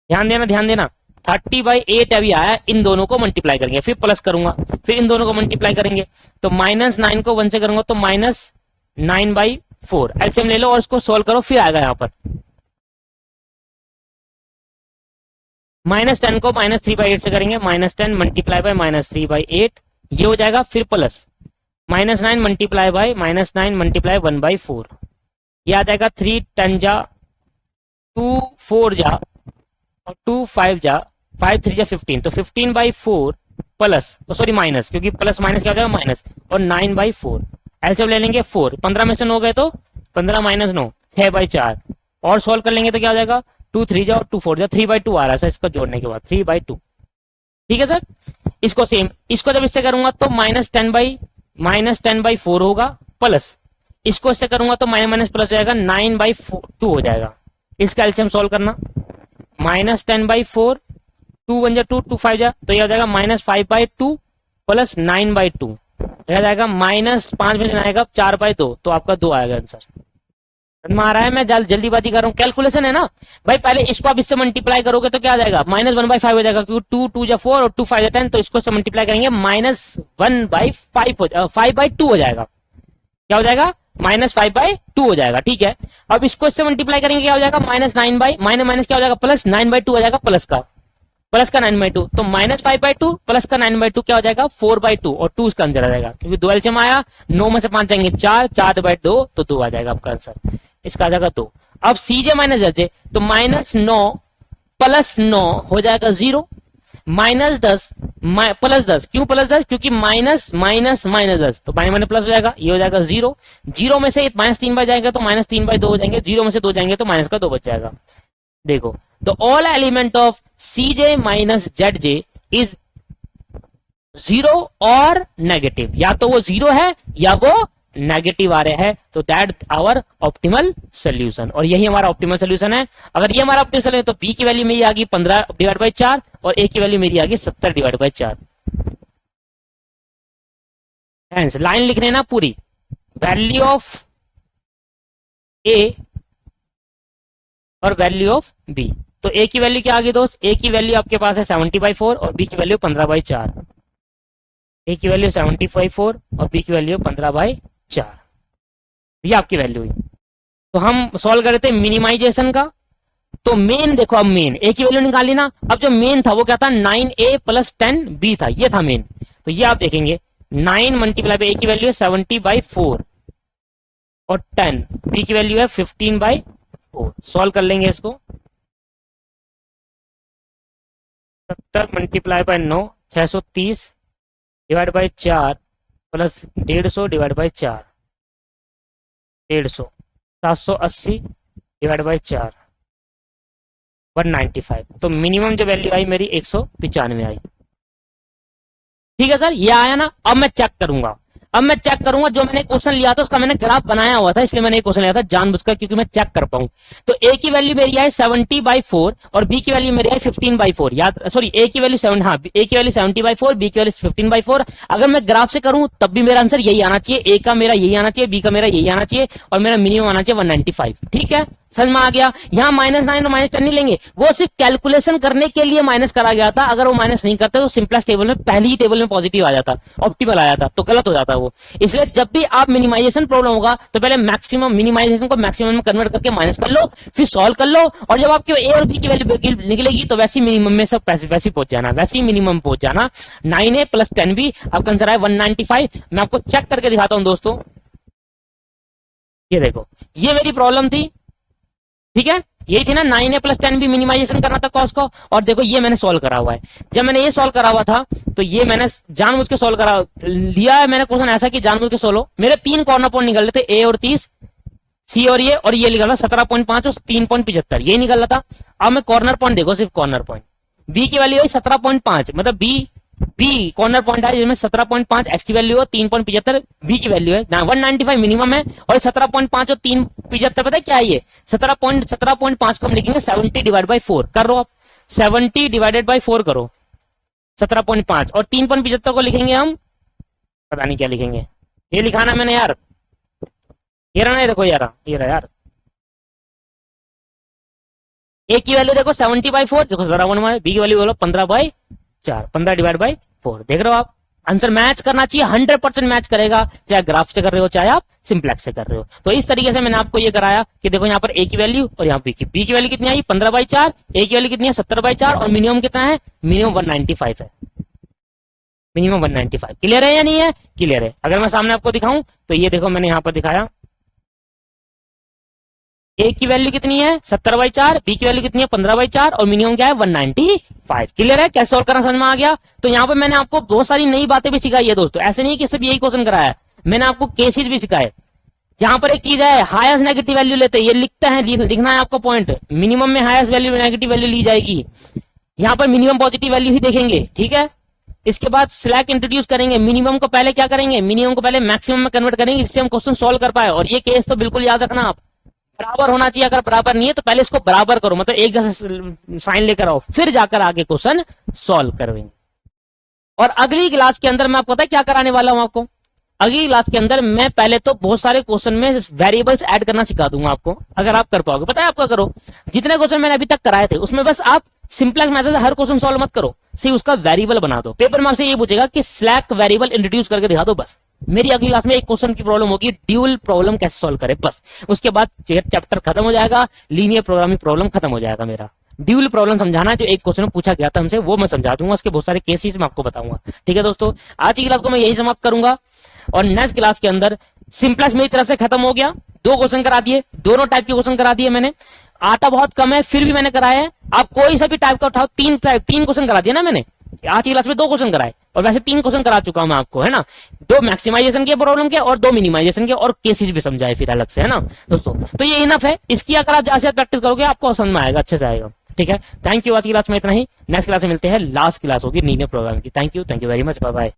ध्यान देना ध्यान देना, 30/8 अभी आया, इन दोनों को मल्टीप्लाई करेंगे, फिर प्लस करूंगा, फिर इन दोनों को मल्टीप्लाई करेंगे, तो -9 को 1 से करूंगा तो 9/4 एलसीएम ले लो और इसको सोल्व करो, फिर आएगा यहाँ पर -10 को -3/8 से करेंगे, -10 मल्टीप्लाई बाय -3/8 ये हो जाएगा, फिर प्लस -9 मल्टीप्लाई बाय -9 मल्टीप्लाई 1/4 ये आ जाएगा, 3 10 जा 2 4 जा और 2 5 जा 5 3 जा 15, तो 15/4 प्लस सॉरी माइनस, क्योंकि प्लस माइनस क्या हो जाएगा माइनस, और 9/4 एलसीएम ले लेंगे 4, 15 में से 9 गए तो 15 - 9 6/4 और सोल्व कर लेंगे तो क्या हो जाएगा 2 3 जा और 2 4 जा 3/2 आ रहा है सर, इसको जोड़ने के बाद 3/2। ठीक है सर, इसको सेम, इसको जब इससे करूंगा तो -10/4 होगा, प्लस इसको इससे करूंगा तो माइनस प्लस हो जाएगा 9/2 हो जाएगा। इसका एलसीएम सोल्व करना, -10/4 2 1 जा 2 2 5 जा तो यह हो जाएगा -5/2 प्लस 9/2 यह जाएगा -5 में आएगा 4/2, तो आपका 2 आएगा आंसर। समझ में आ रहा है, मैं जल्दीबाजी कर रहा हूँ, कैलकुलेशन है ना भाई। पहले इसको आप इससे मल्टीप्लाई करोगे तो क्या आ जाएगा -1/5 हो जाएगा, क्योंकि 2 2 जा 4 और 2 5 जा 10, तो इसको से मल्टीप्लाई करेंगे -1/5 हो 5/2 हो जाएगा, क्या हो जाएगा -5/2 हो जाएगा। ठीक है, अब इसको इससे मल्टीप्लाई करेंगे क्या हो जाएगा -9 माइनस क्या हो जाएगा प्लस 9/2 हो जाएगा, प्लस का 9/2, तो -5/2 प्लस का 9/2 क्या हो जाएगा 4/2 और 2 इसका आंसर आ जाएगा, क्योंकि 2 एलसीएम आया, 9 में से 5 जाएंगे 4 4/2 तो 2 आ जाएगा आपका आंसर, इसका आ जाएगा 2। अब सीजे माइनस एलजे तो -9 प्लस 9 हो जाएगा 0, -10 प्लस 10, क्यों प्लस 10, क्योंकि माइनस -10 तो माइनस प्लस हो जाएगा, ये हो जाएगा 0, 0 में से -3 बाय जाएगा तो -3/2 हो जाएंगे, 0 में से 2 जाएंगे तो माइनस का 2 बच जाएगा। देखो, तो all element of CJ minus ZJ is 0 और नेगेटिव, या तो वो 0 है या वो नेगेटिव आ रहे हैं, तो दैट आवर ऑप्टिमल सोल्यूशन, और यही हमारा ऑप्टिमल सोल्यूशन है। अगर ये हमारा ऑप्टिमल सोल्यूशन है तो बी की वैल्यू मेरी आ गई 15/4 और ए की वैल्यू मेरी आ गई 70/4। लाइन लिख रहे ना पूरी, वैल्यू ऑफ ए और वैल्यू ऑफ बी, तो ए की वैल्यू क्या आ गई दोस्त, ए की वैल्यू आपके पास है 70/4 और बी की वैल्यू 15/4, ए की वैल्यू 70/4 और बी की वैल्यू 15/4, ये आपकी वैल्यू हुई। तो हम सॉल्व कर रहे थे मिनिमाइजेशन का, तो मेन देखो, अब मेन ए की वैल्यू निकाली ना, अब जो मेन था वो क्या था 9A प्लस 10B था, ये था मेन, तो ये आप देखेंगे 9 मल्टीप्लाई बाय ए की वैल्यू है 70/4 और 10 बी की वैल्यू है 15/4, सॉल्व कर लेंगे इसको, 70 multiply by 9 630 divide by 4 plus 150 divide by 4 150 780 divide by 4 195, तो मिनिमम जो वैल्यू आई मेरी 195 आई। ठीक है सर, ये आया ना, अब मैं चेक करूंगा, अब मैं चेक करूंगा, जो मैंने क्वेश्चन लिया था उसका मैंने ग्राफ बनाया हुआ था, इसलिए मैंने क्वेश्चन लिया था जानबूझकर, क्योंकि मैं चेक कर पाऊं। तो ए की वैल्यू मेरी आई 70/4 और बी की वैल्यू मेरी आई 15/4, याद सॉरी ए की वैल्यू 7, हाँ ए की वैल्यू 70/4, बी की वैल्यू 15/4। अगर मैं ग्राफ से करूं तब भी मेरा आंसर यही आना चाहिए, ए का मेरा यही आना चाहिए, बी का मेरा यही आना चाहिए और मेरा मिनिमम आना चाहिए 195। ठीक है, समझ में आ गया। यहाँ -9 और -10 नहीं लेंगे, वो सिर्फ कैलकुलेशन करने के लिए माइनस करा गया था, अगर वो माइनस नहीं करते तो सिंपलेस्ट टेबल में पहली ही टेबल में पॉजिटिव आ जाता, ऑप्टिमल आ जाता, तो गलत हो जाता वो। इसलिए जब भी आप मिनिमाइजेशन प्रॉब्लम होगा तो पहले मैक्सिमम मिनिमाइजेशन को मैक्सिमम में कन्वर्ट करके माइनस कर लो, फिर सॉल्व कर लो, और जब आपके ए और बी की वैल्यू निकलेगी तो वैसी मिनिमम में सब वैसी पहुंच जाना, वैसी मिनिमम पहुंच जाना। 9A प्लस 10B आपका आंसर है 195। मैं आपको चेक करके दिखाता हूं दोस्तों, ये देखो, ये मेरी प्रॉब्लम थी, ठीक है, यही थी ना 9A प्लस 10B मिनिमाइजेशन करना था कॉस्ट को, और देखो ये मैंने सॉल्व करा हुआ है। जब मैंने ये सॉल्व करा हुआ था तो ये मैंने जानबूझ के सॉल्व करा लिया है मैंने क्वेश्चन ऐसा कि जानबूझ के सोल्व, मेरे 3 कॉर्नर पॉइंट निकल रहे थे, ए और 30, सी और ये निकल रहा 17.5 और 3.75, ये निकल रहा था। अब मैं कॉर्नर पॉइंट देखो, सिर्फ कॉर्नर पॉइंट, बी की वैल्यू है 17.5, मतलब बी कॉर्नर पॉइंट है जिसमें 17.5 एस की वैल्यू है, 3.75 बी की वैल्यू है, 195 मिनिमम है, और 17.5 और 3.75 पता है क्या है, ये 17.5 को हम लिखेंगे 70/4 कर रो आप, 70/4 करो 17.5, और 3.75 को लिखेंगे हम, पता नहीं क्या लिखेंगे, ये लिखाना मैंने यार, ये रहा ना, देखो यार, ये रहा यार, ए की वैल्यू देखो 70/4, देखो 17.5, बी की वैल्यू बोलो 15/4, 15/4 देख रहे हो आप, आंसर मैच करना चाहिए, 100% मैच करेगा, चाहे ग्राफ से कर रहे हो चाहे आप सिंप्लेक्स से कर रहे हो। तो इस तरीके से मैंने आपको ये कराया कि देखो यहाँ पर ए की वैल्यू और यहाँ बी की वैल्यू कितनी आई 15/4, ए की वैल्यू कितनी है 70/4 और मिनिमम कितना है, मिनिमम 195 है, मिनिमम 195। क्लियर है या नहीं है? क्लियर है। अगर मैं सामने आपको दिखाऊं तो ये देखो मैंने यहाँ पर दिखाया, ए की वैल्यू कितनी है 70/4, बी की वैल्यू कितनी है 15/4 और मिनिमम क्या है 195। क्लियर है? कैसे सॉल्व करना समझ में आ गया? तो यहाँ पे मैंने आपको बहुत सारी नई बातें भी सिखाई है दोस्तों, ऐसे नहीं कि सिर्फ यही क्वेश्चन कराया है, मैंने आपको केसेस भी सिखाए। यहाँ पर एक चीज है, हाईएस्ट नेगेटिव वैल्यू लेते हैं, ये लिखते हैं, लिखना है आपको पॉइंट, मिनिमम में हाईएस्ट वैल्यू नेगेटिव वैल्यू ली जाएगी, यहाँ पर मिनिमम पॉजिटिव वैल्यू ही देखेंगे, ठीक है। इसके बाद स्लैक इंट्रोड्यूस करेंगे, मिनिमम को पहले क्या करेंगे, मिनिमम को पहले मैक्सिमम में कन्वर्ट करेंगे, इससे हम क्वेश्चन सॉल्व कर पाए। और ये केस तो बिल्कुल याद रखना आप, बराबर होना चाहिए, अगर बराबर नहीं है तो पहले इसको बराबर करो, मतलब एक जैसा साइन लेकर आओ, फिर जाकर आगे क्वेश्चन सॉल्व करेंगे। और अगली क्लास के अंदर मैं आपको पता है क्या कराने वाला हूं आपको, अगली क्लास के अंदर मैं पहले तो बहुत सारे क्वेश्चन में वेरिएबल्स ऐड करना सिखा दूंगा आपको, अगर आप कर पाओगे। पता है आपका करो, जितने क्वेश्चन मैंने अभी तक कराए थे उसमें बस आप सिंपलेक्स मेथड हर क्वेश्चन सॉल्व मत करो, सिर्फ उसका वेरिएबल बना दो। पेपर मार्क्स से ये पूछेगा कि स्लैक वेरिएबल इंट्रोड्यूस करके दिखा दो, बस। मेरी अगली क्लास में एक क्वेश्चन की प्रॉब्लम होगी, ड्यूल प्रॉब्लम कैसे सॉल्व करें, बस। उसके बाद चैप्टर खत्म हो जाएगा, लीनियर प्रोग्रामिंग प्रॉब्लम खत्म हो जाएगा मेरा। ड्यूल प्रॉब्लम समझाना जो एक क्वेश्चन में पूछा गया था हमसे, वो मैं समझा दूंगा, उसके बहुत सारे केसेस मैं आपको बताऊंगा। ठीक है दोस्तों, आज की क्लास को मैं यही समाप्त करूंगा और नेक्स्ट क्लास के अंदर सिंप्लेक्स मेरी तरफ से खत्म हो गया, 2 क्वेश्चन करा दिए, दोनों टाइप के क्वेश्चन करा दिए मैंने, आता बहुत कम है फिर भी मैंने कराया है। आप कोई सा भी टाइप का उठाओ, 3 क्वेश्चन करा दिए ना मैंने, आज की क्लास में 2 क्वेश्चन कराए और वैसे 3 क्वेश्चन करा चुका हूं मैं आपको, है ना। 2 मैक्सिमाइजेशन के प्रॉब्लम के और 2 मिनिमाइजेशन के, और केसेस भी समझाए फिर अलग से, है ना दोस्तों। तो ये इनफ है, इसकी अगर आप ज्यादा प्रैक्टिस करोगे आपको समझ में आएगा, अच्छे से आएगा। ठीक है, थैंक यू। आज की क्लास में इतना ही, नेक्स्ट क्लास में मिलते हैं, लास्ट क्लास होगी लीनियर प्रोग्रामिंग की। Thank you very much, bye bye.